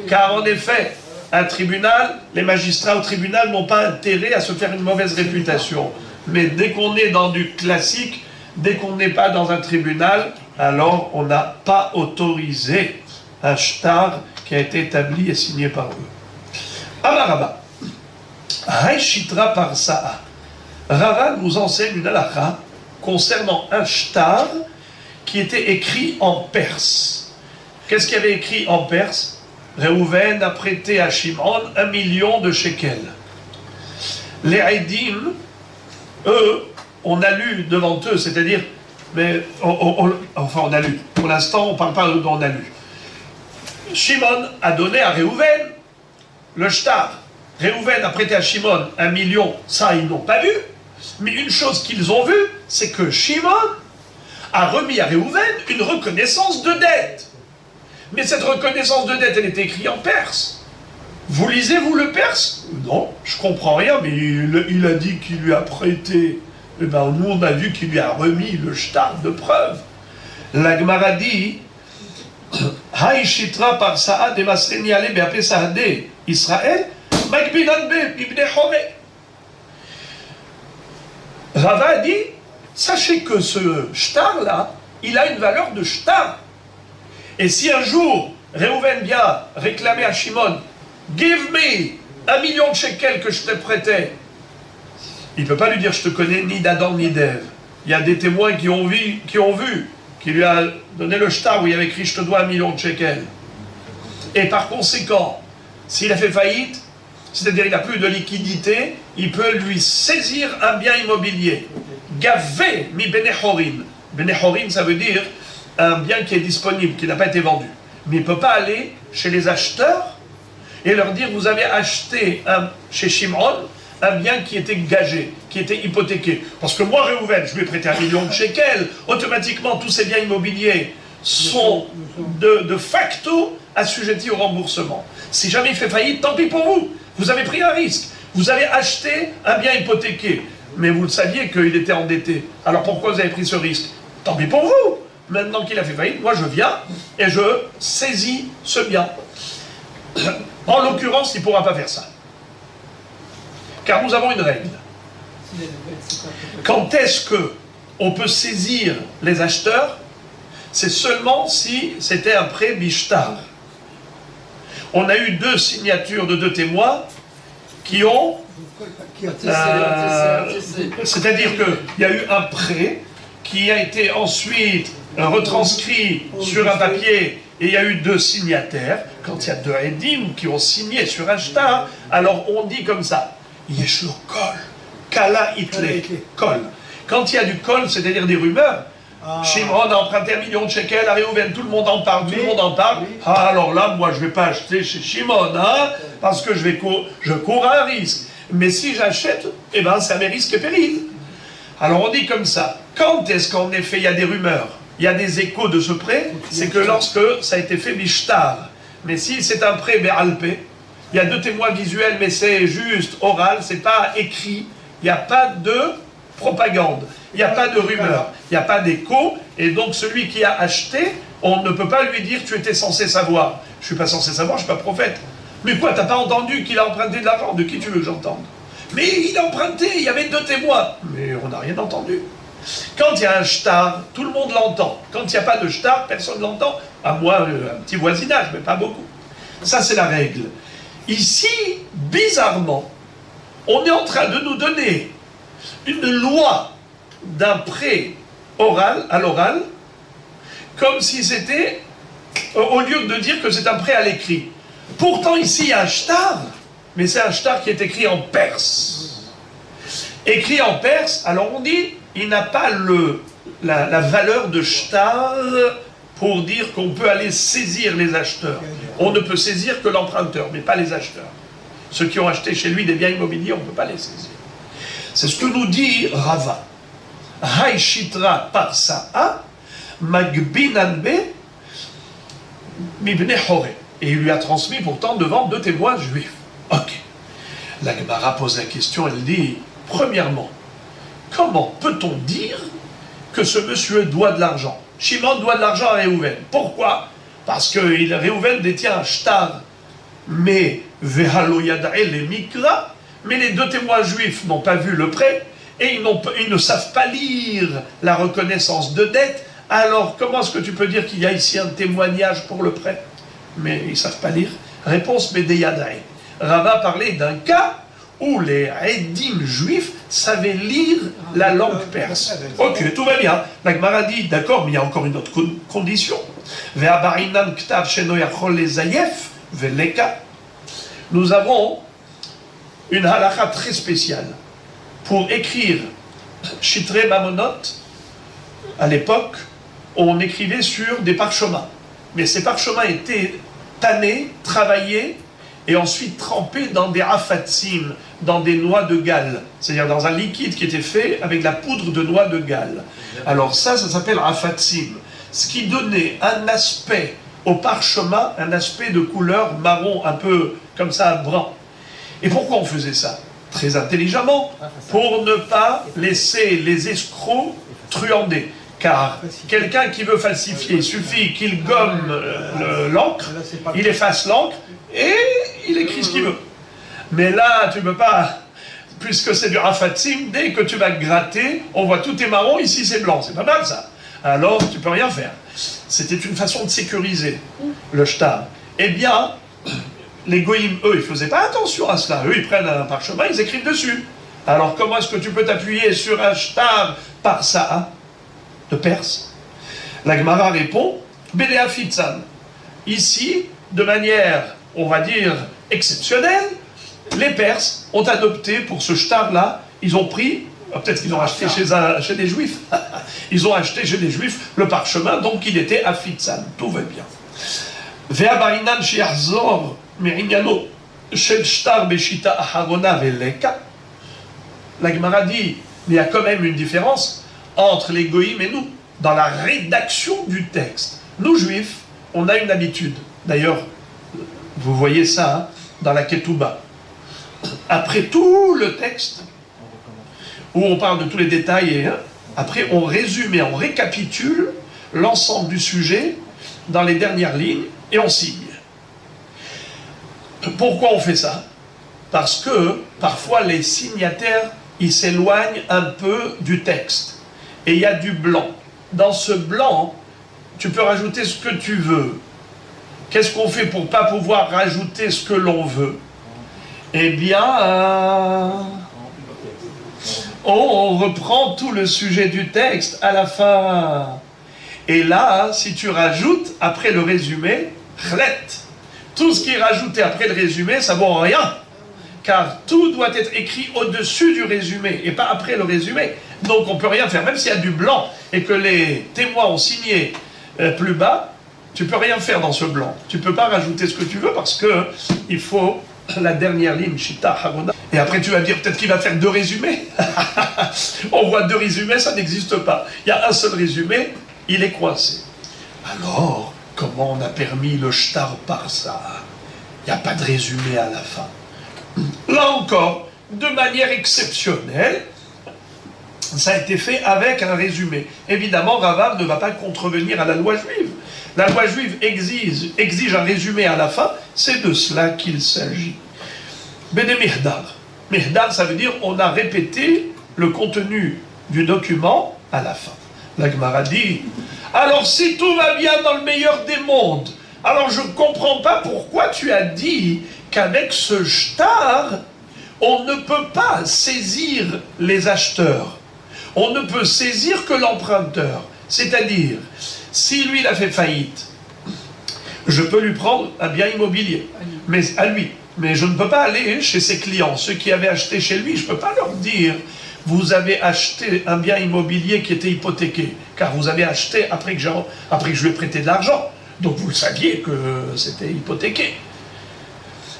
Car en effet, un tribunal, les magistrats au tribunal n'ont pas intérêt à se faire une mauvaise réputation. Mais dès qu'on est dans du classique, dès qu'on n'est pas dans un tribunal, alors on n'a pas autorisé un shtar qui a été établi et signé par eux. Amaraba, Haïshitra par Sa'a. Rava nous enseigne une halakha concernant un shtar qui était écrit en perse. Qu'est-ce qu'il y avait écrit en perse? Réhouven a prêté à Shimon 1 million de shekels. Les Haïdim, eux, on a lu devant eux, c'est-à-dire, mais enfin on a lu. Pour l'instant, on ne parle pas de on a lu. Shimon a donné à Réhouven le shtar. Réhouven a prêté à Shimon 1 million, ça ils n'ont pas vu. Mais une chose qu'ils ont vue, c'est que Shimon a remis à Réhouven une reconnaissance de dette. Mais cette reconnaissance de dette, elle est écrite en perse. Vous lisez, vous, le perse? Non, je comprends rien, mais il a dit qu'il lui a prêté. Eh bien, nous, on a vu qu'il lui a remis le shtar de preuve. La Gemara dit, Haï shitra par Saad et Masreni ale be'ape Saadé Israël, Magbinan be ibne Home. Rava a dit, sachez que ce shtar-là, il a une valeur de shtar. Et si un jour, Réhouven vient réclamer à Shimon, give me 1 million de shekels que je t'ai prêté, il ne peut pas lui dire je te connais ni d'Adam ni d'Ève. Il y a des témoins qui ont vu, qui lui a donné le shtar où il y avait écrit je te dois 1 million de shekels. Et par conséquent, s'il a fait faillite, c'est-à-dire il n'a plus de liquidité, il peut lui saisir un bien immobilier. Gavé mi benechorin. Benechorin, ça veut dire un bien qui est disponible, qui n'a pas été vendu. Mais il ne peut pas aller chez les acheteurs et leur dire vous avez acheté chez Shimon un bien qui était gagé, qui était hypothéqué. Parce que moi, Réhouven, je lui ai prêté 1 million de shekels, automatiquement tous ces biens immobiliers sont de facto assujettis au remboursement. Si jamais il fait faillite, tant pis pour vous. Vous avez pris un risque. Vous avez acheté un bien hypothéqué. Mais vous le saviez qu'il était endetté. Alors pourquoi vous avez pris ce risque? Tant pis pour vous. Maintenant qu'il a fait faillite, moi je viens et je saisis ce bien. En l'occurrence, il ne pourra pas faire ça. Car nous avons une règle. Quand est-ce qu'on peut saisir les acheteurs? C'est seulement si c'était un prêt bishtar. On a eu 2 signatures de 2 témoins qui ont... c'est-à-dire qu'il y a eu un prêt qui a été ensuite retranscrit sur un papier et il y a eu 2 signataires. Quand il y a 2 édim qui ont signé sur un shtar, alors on dit comme ça, Yesh lo kol, kala itle, kol. Quand il y a du kol, c'est-à-dire des rumeurs, Shimon a emprunté 1 million de shekels à Réhouven, tout le monde en parle, tout le monde en parle. Ah, alors là, moi, je ne vais pas acheter chez Shimon, hein, parce que je cours un risque. Mais si j'achète, eh ben, c'est à mes risques et périls. Alors on dit comme ça, quand est-ce qu'en effet il y a des rumeurs, il y a des échos de ce prêt, c'est que lorsque ça a été fait bishtar. Mais si c'est un prêt be'alpé, il y a 2 témoins visuels, mais c'est juste oral, c'est pas écrit, il n'y a pas de propagande, il n'y a pas de rumeur, il n'y a pas d'écho, et donc celui qui a acheté, on ne peut pas lui dire tu étais censé savoir. Je ne suis pas censé savoir, je ne suis pas prophète. Mais quoi, t'as pas entendu qu'il a emprunté de l'argent? De qui tu veux que j'entende? Mais il a emprunté, il y avait 2 témoins. Mais on n'a rien entendu. Quand il y a un shtar, tout le monde l'entend. Quand il n'y a pas de shtar, personne ne l'entend. À moins un petit voisinage, mais pas beaucoup. Ça, c'est la règle. Ici, bizarrement, on est en train de nous donner une loi d'un prêt oral, à l'oral, comme si c'était, au lieu de dire que c'est un prêt à l'écrit. Pourtant, ici, il y a un shtar, mais c'est un shtar qui est écrit en perse. Écrit en perse, alors on dit, il n'a pas la valeur de shtar pour dire qu'on peut aller saisir les acheteurs. On ne peut saisir que l'emprunteur, mais pas les acheteurs. Ceux qui ont acheté chez lui des biens immobiliers, on ne peut pas les saisir. C'est ce que nous dit Rava. Hay shitra par sa'a, magbinanbe, mibne hore. Et il lui a transmis pourtant devant 2 témoins juifs. Ok. La Gemara pose la question, elle dit, premièrement, comment peut-on dire que ce monsieur doit de l'argent? Shimon doit de l'argent à Réhouven. Pourquoi? Parce que Réhouven détient un shtar. Mais vehalo yada'e le mikra, mais les 2 témoins juifs n'ont pas vu le prêt et ils ne savent pas lire la reconnaissance de dette. Alors comment est-ce que tu peux dire qu'il y a ici un témoignage pour le prêt? Mais ils ne savent pas lire. Réponse Médéyadaï. Rava parlait d'un cas où les édim juifs savaient lire la langue perse. Ok, tout va bien. La Gemara dit, d'accord, mais il y a encore une autre condition. Nous avons une halakha très spéciale. Pour écrire Chitré Mamonot, à l'époque, on écrivait sur des parchemins. Mais ces parchemins étaient tannés, travaillés, et ensuite trempé dans des afatsim, dans des noix de Galles, c'est-à-dire dans un liquide qui était fait avec de la poudre de noix de Galles. Alors ça s'appelle afatsim, ce qui donnait un aspect au parchemin, un aspect de couleur marron, un peu comme ça, brun. Et pourquoi on faisait ça? Très intelligemment, pour ne pas laisser les escrocs truander. Car quelqu'un qui veut falsifier, il suffit qu'il gomme l'encre, il efface l'encre, et il écrit ce qu'il veut. Mais là, tu ne peux pas, puisque c'est du afatsim, dès que tu vas gratter, on voit tout est marron, ici c'est blanc, c'est pas mal ça. Alors, tu peux rien faire. C'était une façon de sécuriser le shtar. Eh bien, les goïms, eux, ils ne faisaient pas attention à cela. Eux, ils prennent un parchemin, ils écrivent dessus. Alors, comment est-ce que tu peux t'appuyer sur un shtar par ça de Perse? La Gemara répond, Bédéa Fitzan. Ici, de manière, on va dire, exceptionnelle, les Perses ont adopté pour ce shtar-là, ils ont pris, peut-être qu'ils ont acheté chez des Juifs, ils ont acheté chez des Juifs le parchemin, donc il était à Fitzan. Tout va bien. Vea barinan shiachzor merignano shel shtar beshita aharona veleka. La Gemara dit, mais il y a quand même une différence entre les goïms et nous, dans la rédaction du texte. Nous, Juifs, on a une habitude. D'ailleurs, vous voyez ça hein, dans la Ketouba. Après tout le texte, où on parle de tous les détails, et, hein, après on résume et on récapitule l'ensemble du sujet dans les dernières lignes, et on signe. Pourquoi on fait ça? Parce que, parfois, les signataires, ils s'éloignent un peu du texte. Et il y a du blanc. Dans ce blanc, tu peux rajouter ce que tu veux. Qu'est-ce qu'on fait pour ne pas pouvoir rajouter ce que l'on veut? Eh bien, on reprend tout le sujet du texte à la fin. Et là, si tu rajoutes, après le résumé, chlet, tout ce qui est rajouté après le résumé, ça vaut rien. Car tout doit être écrit au-dessus du résumé, et pas après le résumé. Donc on ne peut rien faire, même s'il y a du blanc, et que les témoins ont signé plus bas, tu ne peux rien faire dans ce blanc. Tu ne peux pas rajouter ce que tu veux, parce qu'il faut la dernière ligne, Shita Harona. Et après tu vas dire peut-être qu'il va faire 2 résumés. On voit 2 résumés, ça n'existe pas. Il y a un seul résumé, il est coincé. Alors, comment on a permis le shtar par ça? Il n'y a pas de résumé à la fin. Là encore, de manière exceptionnelle, ça a été fait avec un résumé. Évidemment, Ravav ne va pas contrevenir à la loi juive. La loi juive exige un résumé à la fin, c'est de cela qu'il s'agit. Bédé Mihdar. Mihdar, ça veut dire on a répété le contenu du document à la fin. La Gemara dit, alors si tout va bien dans le meilleur des mondes, alors je ne comprends pas pourquoi tu as dit qu'avec ce shtar, on ne peut pas saisir les acheteurs. On ne peut saisir que l'emprunteur. C'est-à-dire, si lui, il a fait faillite, je peux lui prendre un bien immobilier, mais à lui. Mais je ne peux pas aller chez ses clients, ceux qui avaient acheté chez lui, je ne peux pas leur dire, vous avez acheté un bien immobilier qui était hypothéqué, car vous avez acheté après que je lui ai prêté de l'argent. Donc vous le saviez que c'était hypothéqué.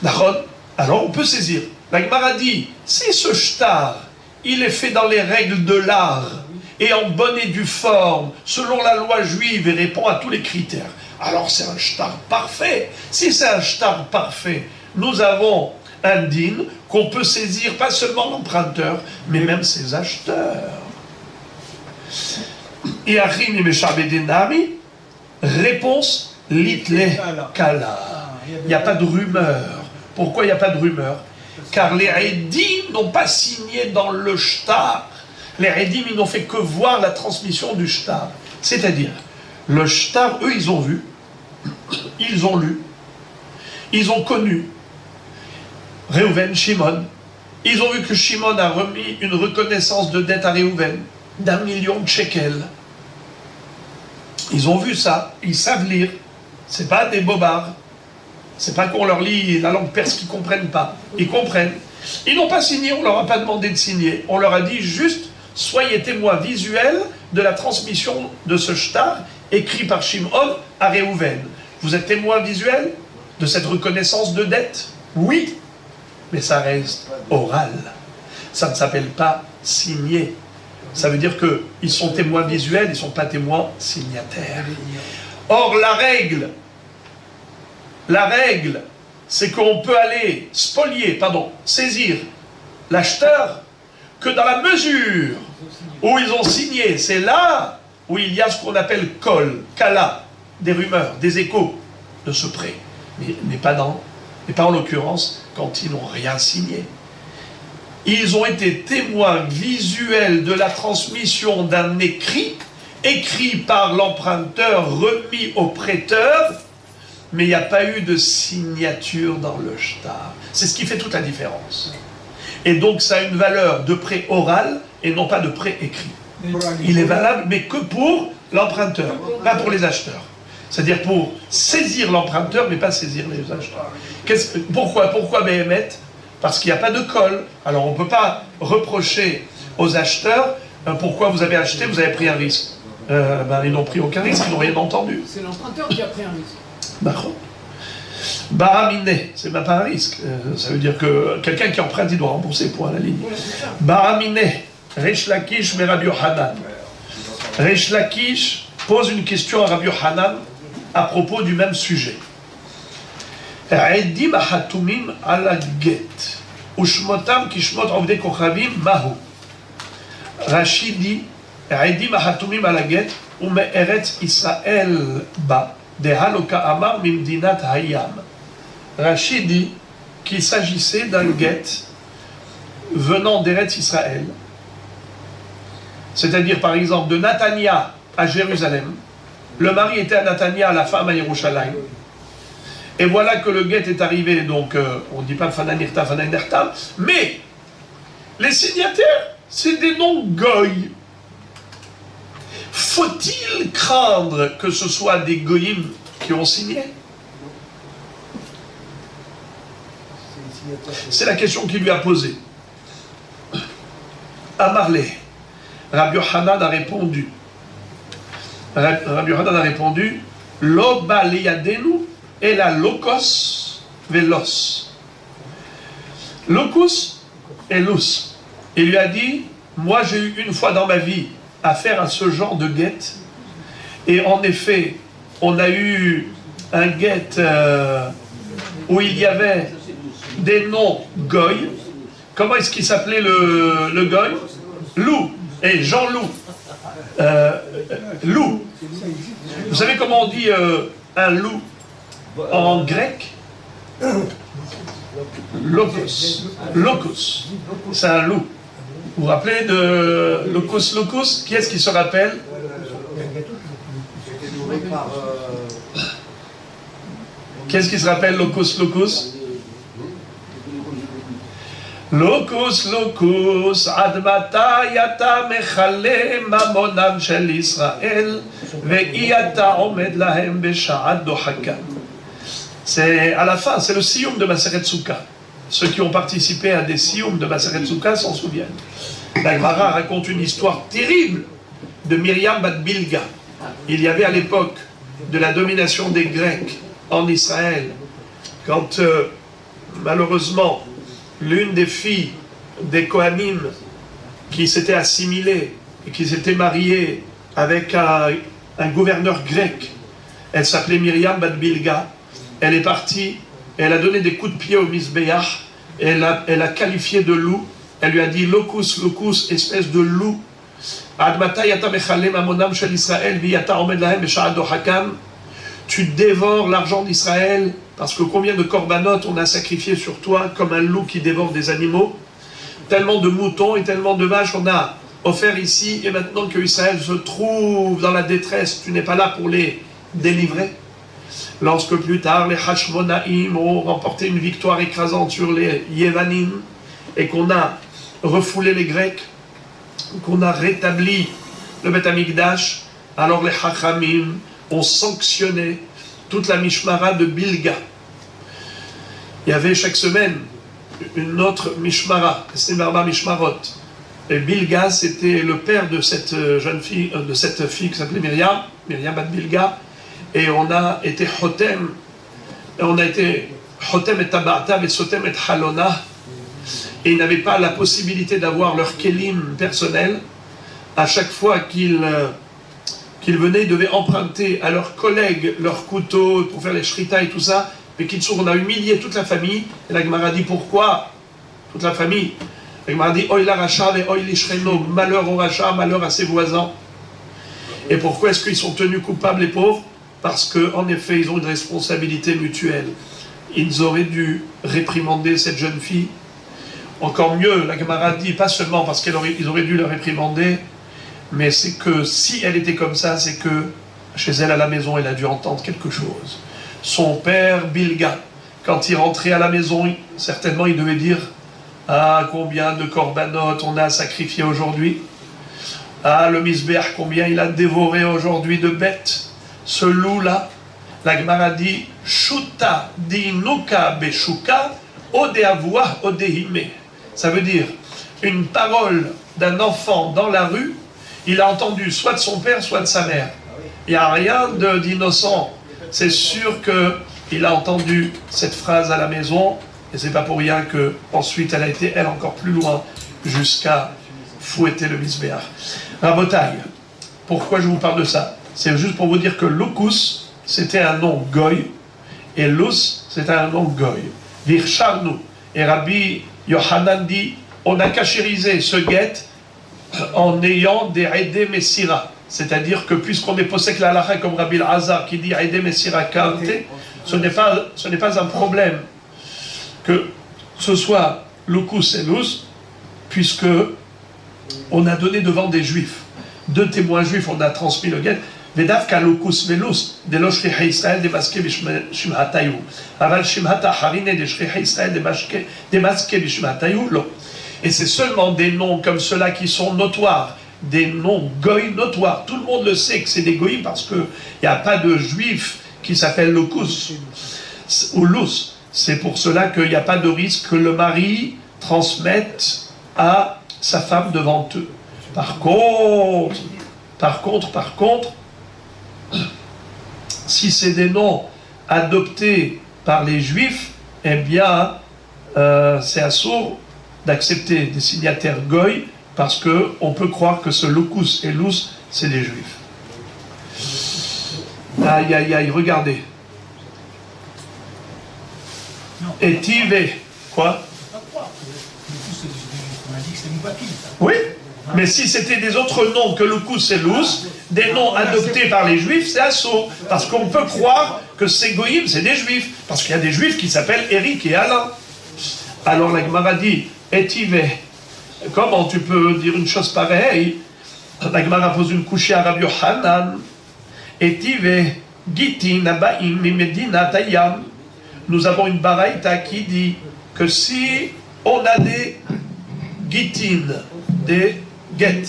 Alors on peut saisir. La Gemara dit, si ce shtar, il est fait dans les règles de l'art, et en bonne et due forme, selon la loi juive, et répond à tous les critères, alors c'est un shtar parfait. Si c'est un shtar parfait, nous avons un din qu'on peut saisir pas seulement l'emprunteur, mais même ses acheteurs. Et Achim et Meshabedenami, réponse litle kala. Il n'y a pas de rumeur. Pourquoi il n'y a pas de rumeur? Car les Edim n'ont pas signé dans le shtar. Les Edim, ils n'ont fait que voir la transmission du shtar. C'est-à-dire, le shtar, eux, ils ont vu, ils ont lu, ils ont connu Réhouven, Shimon. Ils ont vu que Shimon a remis une reconnaissance de dette à Réhouven d'1 million de shekels. Ils ont vu ça, ils savent lire. C'est pas des bobards. C'est pas qu'on leur lit la langue perse qu'ils ne comprennent pas. Ils comprennent. Ils n'ont pas signé, on leur a pas demandé de signer. On leur a dit juste, soyez témoins visuels de la transmission de ce shtar écrit par Shimon à Réhouven. Vous êtes témoins visuels de cette reconnaissance de dette? Oui, mais ça reste oral. Ça ne s'appelle pas signé. Ça veut dire qu'ils sont témoins visuels, ils ne sont pas témoins signataires. Or, la règle, c'est qu'on peut aller saisir l'acheteur que dans la mesure où ils ont signé. C'est là où il y a ce qu'on appelle kala, des rumeurs, des échos de ce prêt. Mais pas en l'occurrence quand ils n'ont rien signé. Ils ont été témoins visuels de la transmission d'un écrit par l'emprunteur, remis au prêteur, mais il n'y a pas eu de signature dans le shtar. C'est ce qui fait toute la différence. Et donc ça a une valeur de prêt oral et non pas de prêt écrit. Il est valable, mais que pour l'emprunteur, pas pour les acheteurs. C'est-à-dire pour saisir l'emprunteur, mais pas saisir les acheteurs. Pourquoi Béhémet? Parce qu'il n'y a pas de colle. Alors on ne peut pas reprocher aux acheteurs pourquoi vous avez acheté, vous avez pris un risque. Ils n'ont pris aucun risque, ils n'ont rien entendu. C'est l'emprunteur qui a pris un risque. Baramine, c'est même pas un risque. Ça veut dire que quelqu'un qui emprunte, il doit rembourser pour la ligne. Baramine, Reish Lakish mais Rabbi Yohanan. Reish Lakish pose une question à Rabbi Yohanan à propos du même sujet. Edim ahatumim ala get ushmotam kishmot ovdei kochavim mahu. Rashi dit Edim ahatumim ala get ume'eretz Israël ba de haloka amar mimdinat hayam. Rashi dit qu'il s'agissait d'un get venant d'Eretz Israël, c'est-à-dire par exemple de Natania à Jérusalem. Le mari était à Natania, la femme à Yerushalayim. Et voilà que le guet est arrivé, donc on ne dit pas Fananirta, Fananirta, mais les signataires, c'est des noms goy. Faut-il craindre que ce soit des goyim qui ont signé? C'est la question qu'il lui a posée. Amarle, Rabbi Yohanan a répondu. Rabbi Yohanan a répondu, Lo ba liyadenu et la locos velos. Locus et lus. Il lui a dit, moi j'ai eu une fois dans ma vie affaire à ce genre de guet. Et en effet, on a eu un guet où il y avait des noms goy. Comment est-ce qu'il s'appelait le goy? Lou. Et Jean-Loup. Loup. Vous savez comment on dit un loup en grec? Locus. Locus. C'est un loup. Vous vous rappelez de locus locus? Qui est-ce qui se rappelle? Qu'est-ce qui se rappelle locus locus? Locus locus ad matai ata mechale mamonam shel Israël ve'i ata omed lahem b'sha'at dohakam. C'est à la fin, c'est le siyum de Maseret Souka. Ceux qui ont participé à des siyum de Maseret Souka s'en souviennent. La Gemara raconte une histoire terrible de Myriam bat Bilga. Il y avait à l'époque de la domination des Grecs en Israël, quand malheureusement l'une des filles des Kohanim qui s'était assimilée et qui s'était mariée avec un gouverneur grec, elle s'appelait Myriam bat Bilga. Elle est partie, elle a donné des coups de pied au Misbéach, elle a qualifié de loup, elle lui a dit locus, locus, espèce de loup. Tu dévores l'argent d'Israël, parce que combien de corbanotes on a sacrifié sur toi comme un loup qui dévore des animaux. Tellement de moutons et tellement de vaches on a offert ici, et maintenant que Israël se trouve dans la détresse, tu n'es pas là pour les délivrer. Lorsque plus tard les Hashmonaïm ont remporté une victoire écrasante sur les Yevanim et qu'on a refoulé les Grecs, qu'on a rétabli le Beth Amikdash, alors les Chachamim ont sanctionné toute la Mishmara de Bilga. Il y avait chaque semaine une autre Mishmara, c'était Marba Mishmarot. Et Bilga, c'était le père de cette jeune fille, de cette fille qui s'appelait Myriam bat Bilga. Et on a été chotem, on a été Chotem et Tabarta et Sotem et Halona, et ils n'avaient pas la possibilité d'avoir leur kelim personnel. À chaque fois qu'ils venaient, ils devaient emprunter à leurs collègues leurs couteaux pour faire les shrita et tout ça. Mais on a humilié toute la famille. Et la Gemara dit pourquoi toute la famille? La Gemara dit Oy la Racha et Oy l'Ishreno, malheur au Racha, malheur à ses voisins. Et pourquoi est-ce qu'ils sont tenus coupables, les pauvres? Parce qu'en effet, ils ont une responsabilité mutuelle. Ils auraient dû réprimander cette jeune fille. Encore mieux, la Gemara dit, pas seulement parce qu'ils auraient dû la réprimander, mais c'est que si elle était comme ça, c'est que chez elle à la maison, elle a dû entendre quelque chose. Son père, Bilga, quand il rentrait à la maison, certainement il devait dire « Ah, combien de corbanotes on a sacrifié aujourd'hui !» « Ah, le misbéach, combien il a dévoré aujourd'hui de bêtes !» Ce loup-là, la Gemara dit « Shuta dinuka beshuka odeavua odehime » Ça veut dire une parole d'un enfant dans la rue, il a entendu soit de son père, soit de sa mère. Il n'y a rien d'innocent. C'est sûr qu'il a entendu cette phrase à la maison, et c'est pas pour rien qu'ensuite elle a été, elle, encore plus loin, jusqu'à fouetter le misbéach. Rabotaï, pourquoi je vous parle de ça? C'est juste pour vous dire que Lukus, c'était un nom goy, et Lus, c'était un nom goy. Vircharnu, et Rabbi Yohanan dit, on a cachérisé ce guet en ayant des Aïdé Messira. C'est-à-dire que puisqu'on est possède la halakha comme Rabbi Al-Hazar qui dit Aïdé Messira Kante, ce n'est pas un problème que ce soit Lukus et Lus, puisque on a donné devant des juifs. Deux témoins juifs, on a transmis le guet. Vedavka Lukus velus, de lo shricha Israël de maske bishmatayu. Aval shimhata harine de shricha Israël de maske bishmatayu, lo. Et c'est seulement des noms comme ceux-là qui sont notoires, des noms goy notoires. Tout le monde le sait que c'est des goyim parce qu'il n'y a pas de juif qui s'appelle Lukus ou Lus. C'est pour cela qu'il n'y a pas de risque que le mari transmette à sa femme devant eux. Par contre, si c'est des noms adoptés par les juifs, eh bien, c'est assourd d'accepter des signataires goy, parce qu'on peut croire que ce Lukus et Lus, c'est des juifs. Aïe, aïe, aïe, regardez. Et Tivé, quoi? Oui, mais si c'était des autres noms que Lukus et Lus, des noms adoptés par les juifs, c'est assaut. Parce qu'on peut croire que ces goïms, c'est des juifs. Parce qu'il y a des juifs qui s'appellent Eric et Alain. Alors la Gemara dit, Etive, comment tu peux dire une chose pareille? La Gemara pose une couchée à Rabbi Yohanan. Etive, Gitin, Abaim, Mimedina, Tayam. Nous avons une baraïta qui dit que si on a des Gitin, des Get,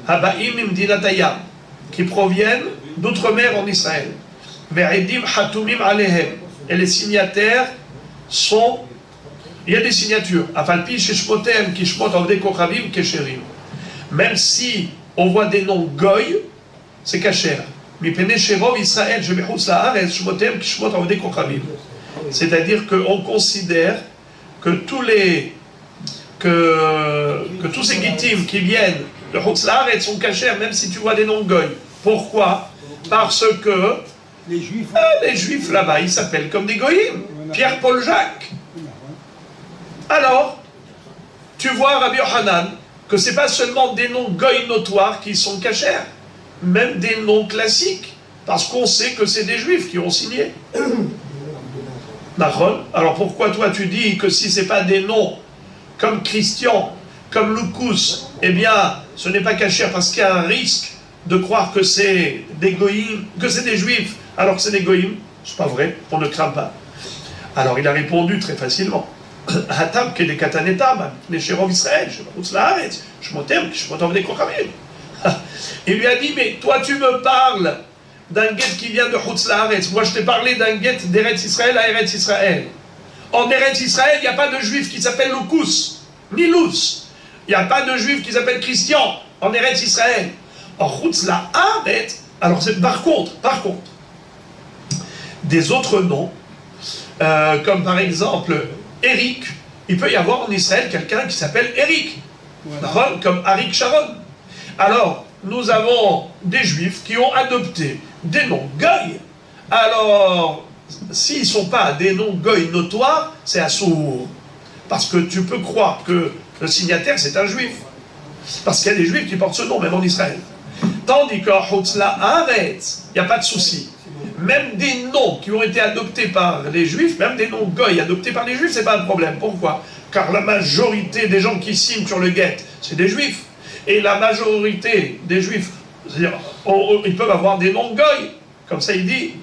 Abaim, Mimedina, Tayam, qui proviennent d'outre-mer en Israël, Ve'edim, Hatumim, Alehem, et les signataires sont. Il y a des signatures. Même si on voit des noms goy, c'est kasher. C'est-à-dire qu'on considère que tous ces guitim qui viennent de Chutz La'aretz sont kasher, même si tu vois des noms goy. Pourquoi? Parce que les juifs là-bas, ils s'appellent comme des goyim. Pierre, Paul, Jacques. Alors, tu vois, Rabbi Yohanan, que ce n'est pas seulement des noms goy notoires qui sont cachers, même des noms classiques, parce qu'on sait que c'est des juifs qui ont signé. Alors pourquoi toi tu dis que si ce n'est pas des noms comme Christian, comme Lukus, eh bien, ce n'est pas caché parce qu'il y a un risque de croire que c'est des goyim, que c'est des juifs, alors que c'est des goyim? C'est pas vrai, on ne craint pas. Alors il a répondu très facilement. Hatam que des katanetam, les chérov Israël, Chutz La'aretz, Shmotem, Shmotem des Kochavim. Il lui a dit, mais toi tu me parles d'un guet qui vient de Chutz La'aretz. Moi je t'ai parlé d'un guet d'Eretz Israël à Eretz Israël. En Eretz Israël, il n'y a pas de juif qui s'appelle Lukus, ni Lus. Il n'y a pas de juif qui s'appelle Christian en Eretz Israël. En Chutz La'aretz, alors c'est par contre, des autres noms, comme par exemple Eric. Il peut y avoir en Israël quelqu'un qui s'appelle Eric, comme Arik Sharon. Alors, nous avons des juifs qui ont adopté des noms goy. Alors, s'ils ne sont pas des noms goy notoires, c'est assourd. Parce que tu peux croire que le signataire, c'est un juif. Parce qu'il y a des juifs qui portent ce nom, même en Israël. Tandis qu'en Hutzla Haaretz, il n'y a pas de souci. Même des noms qui ont été adoptés par les juifs, même des noms goy adoptés par les juifs, c'est pas un problème. Pourquoi? Car la majorité des gens qui signent sur le guet, c'est des juifs. Et la majorité des juifs, c'est-à-dire, ils peuvent avoir des noms goy. Comme ça il dit,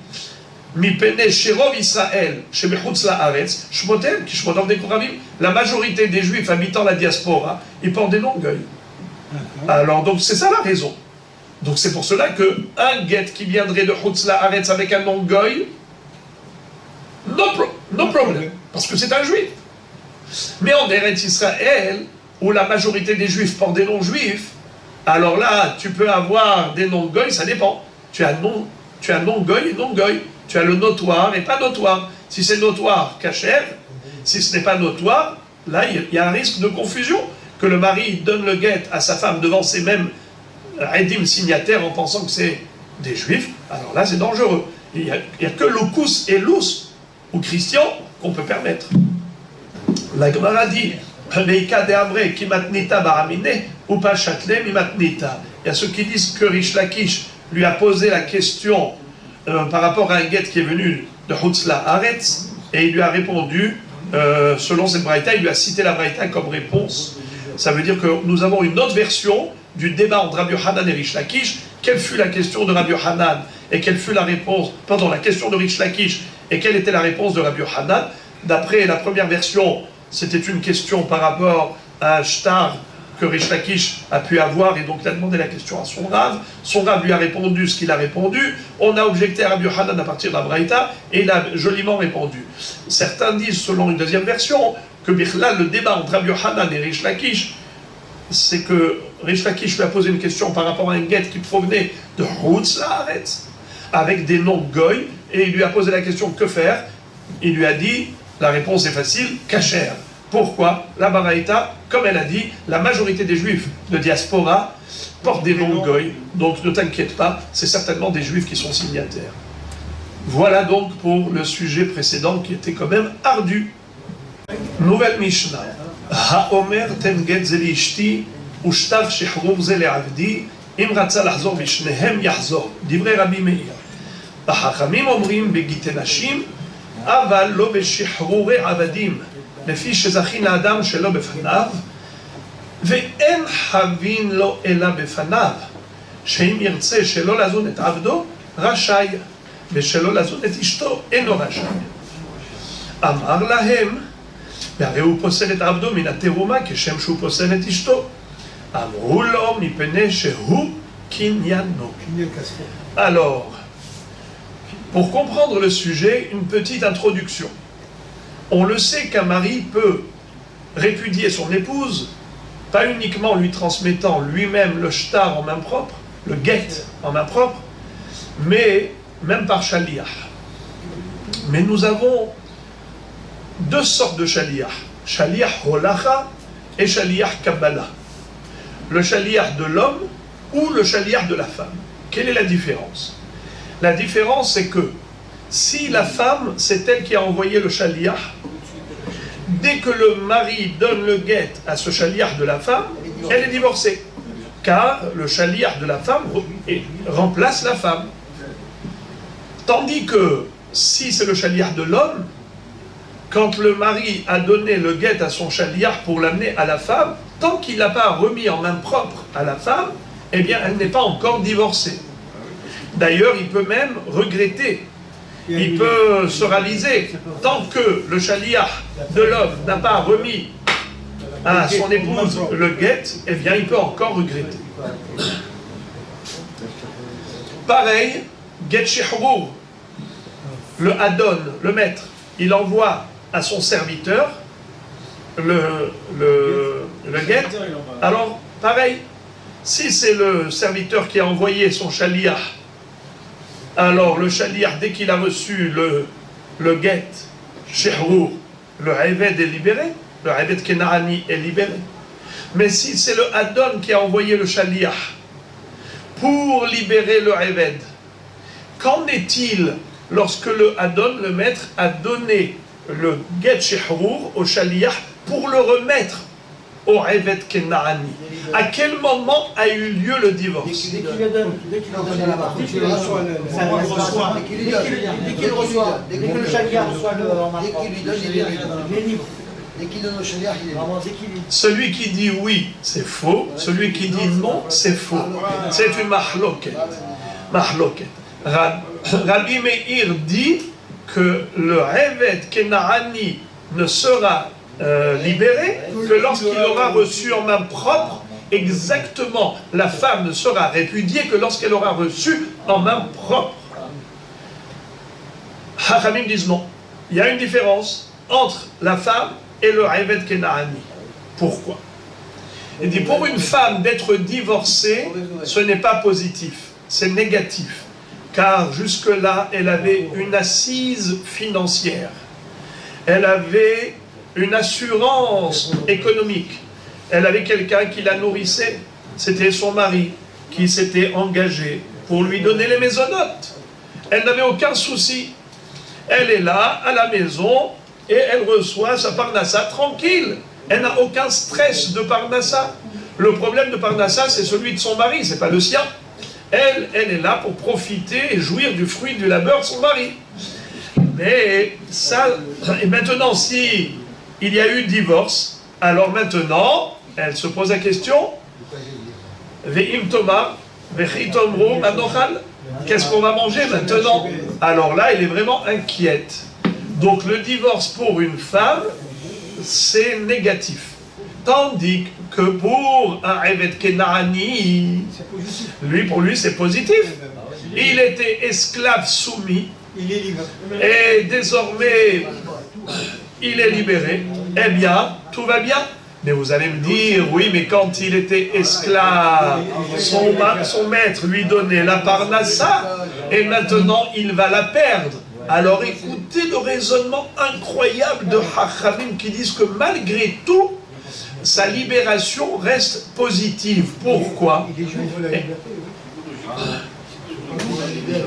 Mipene Sherov Israël, Shebechutz Laaretz, Shmotem, Kishmotam Dekoravim, la majorité des juifs habitant la diaspora, ils portent des noms goy. Alors donc c'est ça la raison. Donc c'est pour cela qu'un guet qui viendrait de Chutz Laaretz avec un nom goy, no problem, parce que c'est un juif. Mais en Eretz Israël, où la majorité des juifs portent des noms juifs, alors là, tu peux avoir des noms goy, ça dépend. Tu as nom goy et non goy. Tu as le notoire et pas notoire. Si c'est notoire, kasher. Si ce n'est pas notoire, là, il y a un risque de confusion. Que le mari donne le guet à sa femme devant ses mêmes Edim signataires en pensant que c'est des juifs, alors là, c'est dangereux. Il n'y a que l'Okus et l'Ous, ou Christian, qu'on peut permettre. La Gemara dit, il y a ceux qui disent que Rish Lakish lui a posé la question par rapport à un guet qui est venu de Chutz Laaretz, et il lui a répondu, selon cette braïta, il lui a cité la braïta comme réponse. Ça veut dire que nous avons une autre version du débat entre Rabbi Yochanan et Rish Lakish. Quelle fut la question de Rabbi Yochanan et quelle fut la réponse, pardon, la question de Rish Lakish et quelle était la réponse de Rabbi Yochanan? D'après la première version, c'était une question par rapport à un shtar que Rish Lakish a pu avoir, et donc il a demandé la question à son Rav. Son Rav lui a répondu ce qu'il a répondu. On a objecté à Rabbi Yochanan à partir de la Braïta, et il a joliment répondu. Certains disent, selon une deuxième version, que Bichlal, le débat entre Rabbi Yochanan et Rish Lakish, c'est que Rish Lakish lui a posé une question par rapport à un guet qui provenait de Chutz Laaretz, avec des noms goy, et il lui a posé la question que faire. Il lui a dit, la réponse est facile, kasher. Pourquoi? La Baraïta, comme elle a dit, la majorité des juifs de diaspora portent des noms goy, donc ne t'inquiète pas, c'est certainement des juifs qui sont signataires. Voilà donc pour le sujet précédent qui était quand même ardu. Nouvelle Mishnah. Haomer ten get ze liishti ushtar shichrur ze le'avdi im ratza lahzor bishnehem yahzor. Divrei Rabbi Meir. Hachachamim omrim begite nashim aval lo beshichrure avadim. לפי שזכין לאדם שלא בפניו, ואין חבין לו אלא בפניו, שאם ירצה שלא לזון את עבדו, רשאי, ושלא לזון את אשתו, אינו רשאי. אמר להם, והרי הוא פוסל את עבדו מן התרומה, כשם שהוא פוסל את אשתו. אמרו לו, מפני שהוא קניינו. Alors, pour comprendre le sujet, une petite introduction. On le sait qu'un mari peut répudier son épouse, pas uniquement lui transmettant lui-même le shtar en main propre, le get en main propre, mais même par shaliach. Mais nous avons deux sortes de shaliach, shaliach holacha et shaliach kabbalah. Le shaliach de l'homme ou le shaliach de la femme. Quelle est la différence? La différence, c'est que si la femme, c'est elle qui a envoyé le shaliach, dès que le mari donne le guet à ce shaliach de la femme, elle est divorcée. Car le shaliach de la femme remplace la femme. Tandis que si c'est le shaliach de l'homme, quand le mari a donné le guet à son shaliach pour l'amener à la femme, tant qu'il n'a pas remis en main propre à la femme, eh bien elle n'est pas encore divorcée. D'ailleurs, il peut même regretter. Il peut se réaliser, tant que le shaliach de l'homme n'a pas remis à son épouse le guet, eh bien il peut encore regretter. Pareil, get shichrur, le adon, le maître, il envoie à son serviteur le guet. Alors, pareil, si c'est le serviteur qui a envoyé son shaliach, alors le shaliach, dès qu'il a reçu le guet, Shehrur, le Eved est libéré, le Eved Kenaani est libéré. Mais si c'est le Adon qui a envoyé le Shaliach pour libérer le Eved, qu'en est-il lorsque le Adon, le maître, a donné le Get Shehrur au Shaliach pour le remettre au Eved Kenaani? À quel moment a eu lieu le divorce? Dès qu'il le donne, dès qu'il reçoit dès qu'il reçoit, dès que le Shaliach reçoit dès qu'il lui donne, il est libre. Dès qu'il donne au Shaliach, il est libre. Celui qui dit oui, c'est faux. Celui qui dit non, c'est faux. C'est une mahloket. Mahloket. Rabbi Meir dit que le Eved Kenaani ne sera libéré que lorsqu'il aura reçu en main propre exactement. La femme ne sera répudiée que lorsqu'elle aura reçu en main propre. Hachamim disent non. Il y a une différence entre la femme et le Eved Kenaani. Pourquoi? Il dit pour une femme d'être divorcée, ce n'est pas positif, c'est négatif. Car jusque-là, elle avait une assise financière. Elle avait une assurance économique. Elle avait quelqu'un qui la nourrissait. C'était son mari qui s'était engagé pour lui donner les maisonnotes. Elle n'avait aucun souci. Elle est là, à la maison, et elle reçoit sa parnassa tranquille. Elle n'a aucun stress de parnassa. Le problème de parnassa, c'est celui de son mari, c'est pas le sien. Elle est là pour profiter et jouir du fruit du labeur de son mari. Mais ça, et maintenant, si il y a eu divorce, alors maintenant, elle se pose la question, Ve'im Tomar, Ve'chitomro, Manochal, qu'est-ce qu'on va manger maintenant? Alors là, elle est vraiment inquiète. Donc le divorce pour une femme, c'est négatif. Tandis que pour un Eved Kenaani, pour lui c'est positif. Il était esclave soumis, et désormais il est libéré. Eh bien, tout va bien. Mais vous allez me dire, oui, mais quand il était esclave, son maître lui donnait la parnassa, et maintenant il va la perdre. Alors écoutez le raisonnement incroyable de Hachamim qui disent que malgré tout, sa libération reste positive. Pourquoi?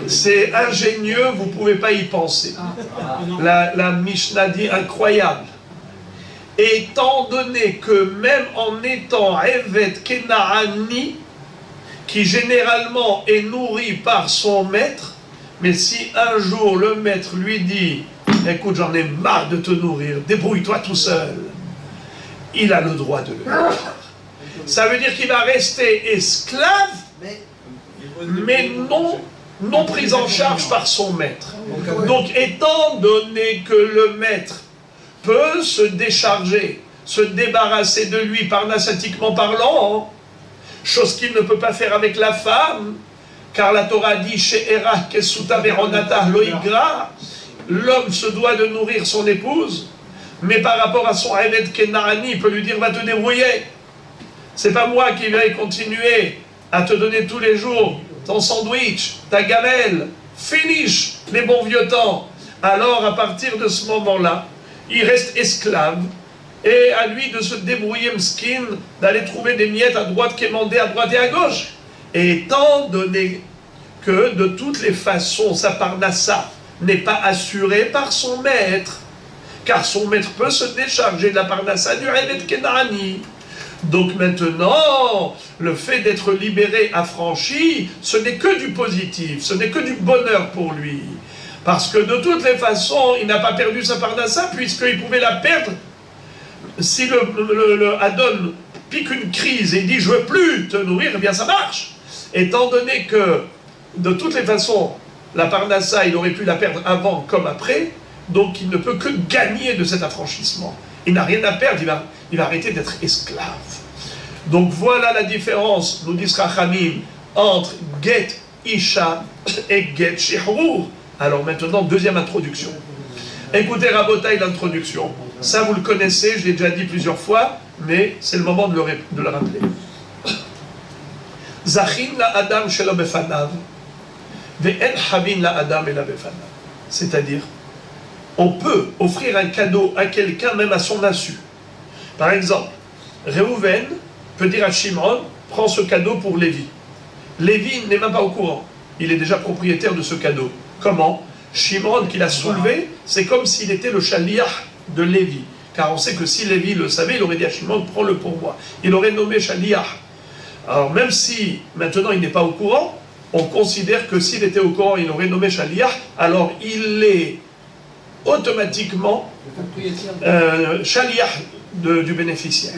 C'est ingénieux, vous ne pouvez pas y penser. La Mishnah dit incroyable. Étant donné que même en étant Eved Kenaani, qui généralement est nourri par son maître, mais si un jour le maître lui dit « Écoute, j'en ai marre de te nourrir, débrouille-toi tout seul », il a le droit de le faire. Ça veut dire qu'il va rester esclave, mais non pris en charge par son maître. Donc, étant donné que le maître peut se décharger, se débarrasser de lui parnassatiquement parlant, chose qu'il ne peut pas faire avec la femme, car la Torah dit She'era kesuta veronata loigra, l'homme se doit de nourrir son épouse, mais par rapport à son Eved Kenaani, il peut lui dire va te débrouiller. C'est pas moi qui vais continuer à te donner tous les jours ton sandwich, ta gamelle, finish les bons vieux temps. Alors à partir de ce moment-là, il reste esclave, et à lui de se débrouiller m'skin, d'aller trouver des miettes à droite, quémander à droite et à gauche. Et étant donné que de toutes les façons, sa parnassa n'est pas assurée par son maître, car son maître peut se décharger de la parnassa du Eved Kenaani. Donc maintenant, le fait d'être libéré, affranchi, ce n'est que du positif, ce n'est que du bonheur pour lui. Parce que de toutes les façons, il n'a pas perdu sa parnassa, puisqu'il pouvait la perdre. Si le Adon pique une crise et dit « je veux plus te nourrir », eh bien ça marche. Étant donné que, de toutes les façons, la parnassa, il aurait pu la perdre avant comme après, donc il ne peut que gagner de cet affranchissement. Il n'a rien à perdre, il va arrêter d'être esclave. Donc voilà la différence, nous dit Rachamim, entre Get Isha et Get Shehrur. Alors maintenant, deuxième introduction. Écoutez Rabotai, l'introduction. Ça vous le connaissez, je l'ai déjà dit plusieurs fois, mais c'est le moment de le rappeler. Zachin la Adam shelo befanav, ve'en havin la Adam ela befanav. C'est-à-dire, on peut offrir un cadeau à quelqu'un même à son insu. Par exemple, Réhouven peut dire à Shimon, prends ce cadeau pour Lévi. Lévi n'est même pas au courant, il est déjà propriétaire de ce cadeau. Comment? Shimon qui l'a soulevé, c'est comme s'il était le shaliach de Lévi. Car on sait que si Lévi le savait, il aurait dit à Shimon, prends-le pour moi. Il aurait nommé shaliach. Alors même si maintenant il n'est pas au courant, on considère que s'il était au courant, il aurait nommé shaliach, alors il est automatiquement shaliach du bénéficiaire.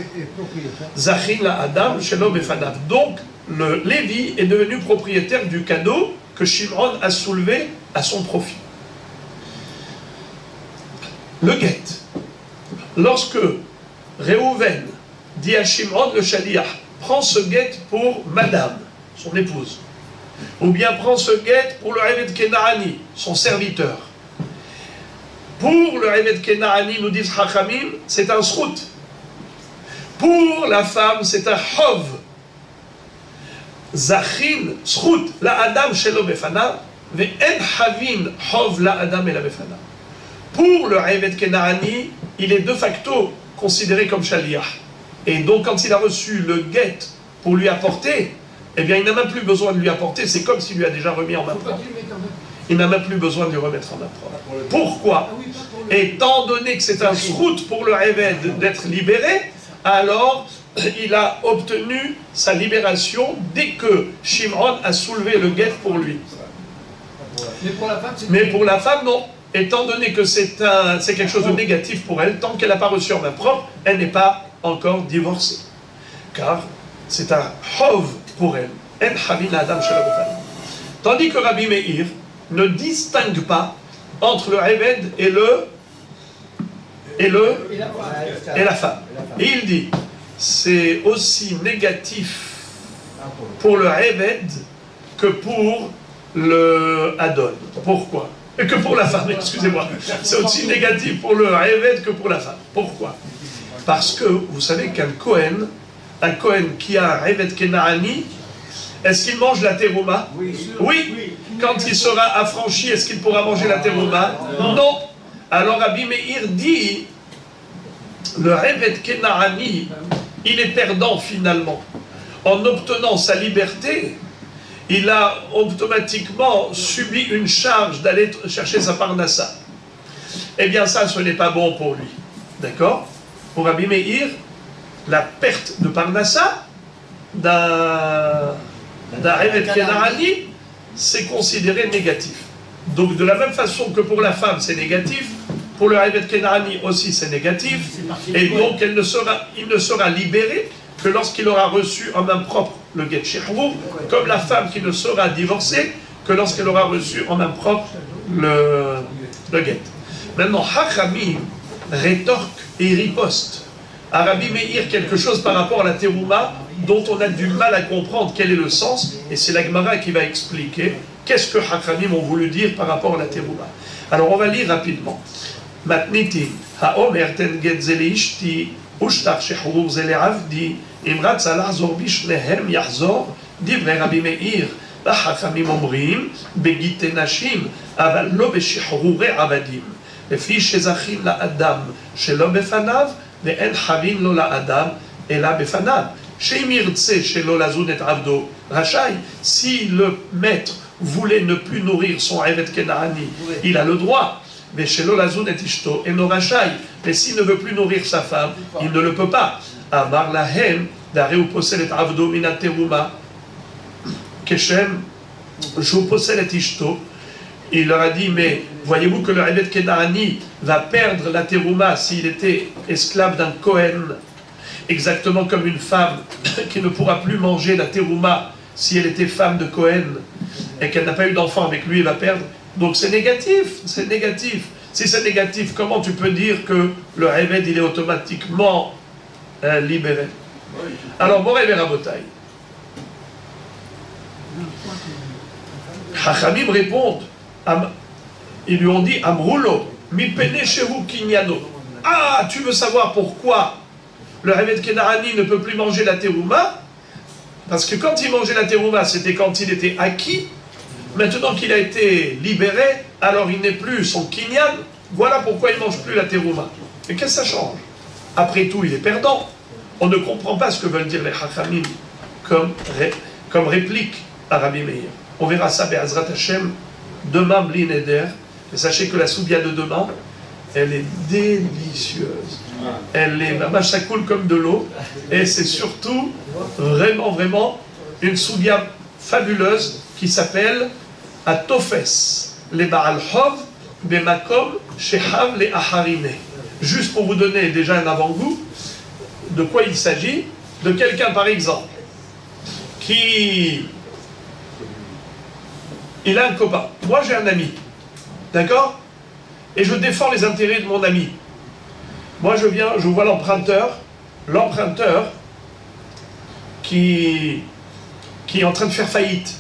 Zachin la Adam shelo befanav. Donc le Lévi est devenu propriétaire du cadeau que Shimon a soulevé à son profit. Le guet. Lorsque Réhouven dit à Shimon le shaliach, prends ce guet pour madame, son épouse, ou bien prends ce guet pour le Eved Kenaani, son serviteur. Pour le Eved Kenaani, nous disent Chachamim, c'est un srout. Pour la femme, c'est un chov. Zachin, srout, la Adam shelo befanav, ve'en havin chov la Adam ela befanav. Pour le Eved Kenaani, il est de facto considéré comme shaliach. Et donc, quand il a reçu le guet pour lui apporter, eh bien, il n'a même plus besoin de lui apporter, c'est comme s'il lui a déjà remis en main propre. Il n'a même plus besoin de lui remettre en main propre. Pourquoi? Étant donné que c'est un srout pour le Eved d'être libéré, alors il a obtenu sa libération dès que Shimon a soulevé le guet pour lui. Mais pour la femme, non. Étant donné que c'est quelque chose de négatif pour elle, tant qu'elle n'a pas reçu en main propre, elle n'est pas encore divorcée. Car c'est un chov pour elle. En havin adam shelo befanav. Tandis que Rabbi Meir ne distingue pas entre le Eved et la femme. Et il dit, c'est aussi négatif pour le Eved que pour le Adon. Pourquoi? Et que pour la femme, excusez-moi. C'est aussi négatif pour le Eved que pour la femme. Pourquoi? Parce que vous savez qu'un Kohen qui a un Eved Kenaani, est-ce qu'il mange la terouma? Oui. Quand il sera affranchi, est-ce qu'il pourra manger la terouma? Non. Alors Rabbi Meir dit, le Eved Kenaani, il est perdant finalement. En obtenant sa liberté, il a automatiquement subi une charge d'aller chercher sa parnassa. Eh bien ça, ce n'est pas bon pour lui. D'accord? Pour Rabbi Meir, la perte de parnassa d'un Eved Kenaani, c'est considéré négatif. Donc de la même façon que pour la femme c'est négatif, pour le Eved Kenaani aussi c'est négatif, et donc il ne sera libéré que lorsqu'il aura reçu en main propre le get shirvur, comme la femme qui ne sera divorcée que lorsqu'elle aura reçu en main propre le get. Maintenant, Hachamim rétorque et riposte à Rabbi Meir quelque chose par rapport à la terouma dont on a du mal à comprendre quel est le sens, et c'est la Gemara qui va expliquer qu'est-ce que Hachamim ont voulu dire par rapport à la terouma. Alors on va lire rapidement. Matniti, haomer ten get zeleishti, ushtar shehurur zeleavdi, imrat salazor bishnehem yahzor, divrei Rabbi Meir, והחכמים אומרים, בגיטי נשים, אבל לא בשחרורי עבדים. לפי שזכין לאדם שלא בפניו, ואין חבין לו לאדם אלא בפניו. שאם ירצה שלא לזון את עבדו, רשאי. Si le maître voulait ne plus nourrir son Eved Kenaani, il a le droit. ושלא לזון את אשתו, אינו רשאי. Mais s'il ne veut plus nourrir sa femme, il ne le peut pas. אמר להם, והרי הוא פוסל את עבדו מן התרומה. Keshem, je possède et Ishto, il leur a dit, mais voyez-vous que le Eved Kenaani va perdre la terouma s'il était esclave d'un Kohen, exactement comme une femme qui ne pourra plus manger la terouma si elle était femme de Kohen et qu'elle n'a pas eu d'enfant avec lui, elle va perdre. Donc c'est négatif, c'est négatif. Si c'est négatif, comment tu peux dire que le Eved il est automatiquement libéré? Alors, Moré Verabotai. Chachamim répondent, ils lui ont dit, Amroulo, mi pene shehu kinyano. Ah, tu veux savoir pourquoi le Eved Kenaani ne peut plus manger la terouma? Parce que quand il mangeait la terouma, c'était quand il était acquis. Maintenant qu'il a été libéré, alors il n'est plus son kinyan, voilà pourquoi il ne mange plus la terouma. Et qu'est-ce que ça change? Après tout, il est perdant. On ne comprend pas ce que veulent dire les Chachamim comme réplique à Rabbi Meir. On verra ça, Be'azrat Hashem, demain, Bli Neder. Et sachez que la soubia de demain, elle est délicieuse. Elle est, ça coule comme de l'eau. Et c'est surtout, vraiment, vraiment, une soubia fabuleuse qui s'appelle Atofes, les Baal Hov, Bemakom, Shehav, les Aharine. Juste pour vous donner déjà un avant-goût de quoi il s'agit, de quelqu'un par exemple qui... Il a un copain. Moi j'ai un ami. D'accord? Et je défends les intérêts de mon ami. Moi je viens, je vois l'emprunteur qui est en train de faire faillite.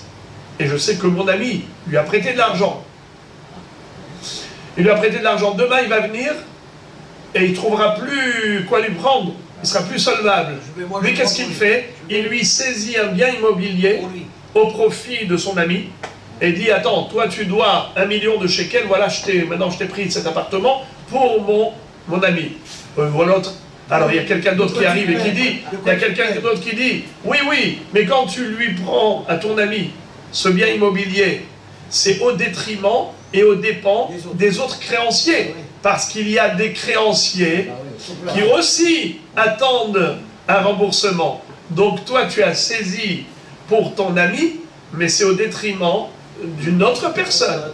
Et je sais que mon ami lui a prêté de l'argent. Il lui a prêté de l'argent. Demain il va venir et il ne trouvera plus quoi lui prendre. Il sera plus solvable. Mais qu'est-ce qu'il fait? Il lui saisit un bien immobilier au profit de son ami et dit, attends, toi tu dois 1 million de shekels, voilà, maintenant je t'ai pris cet appartement pour mon ami. Voilà. Alors il y a quelqu'un d'autre qui arrive et qui dit, oui, mais quand tu lui prends à ton ami ce bien immobilier, c'est au détriment et aux dépens des autres créanciers. Parce qu'il y a des créanciers qui aussi attendent un remboursement. Donc toi, tu as saisi pour ton ami, mais c'est au détriment d'une autre personne.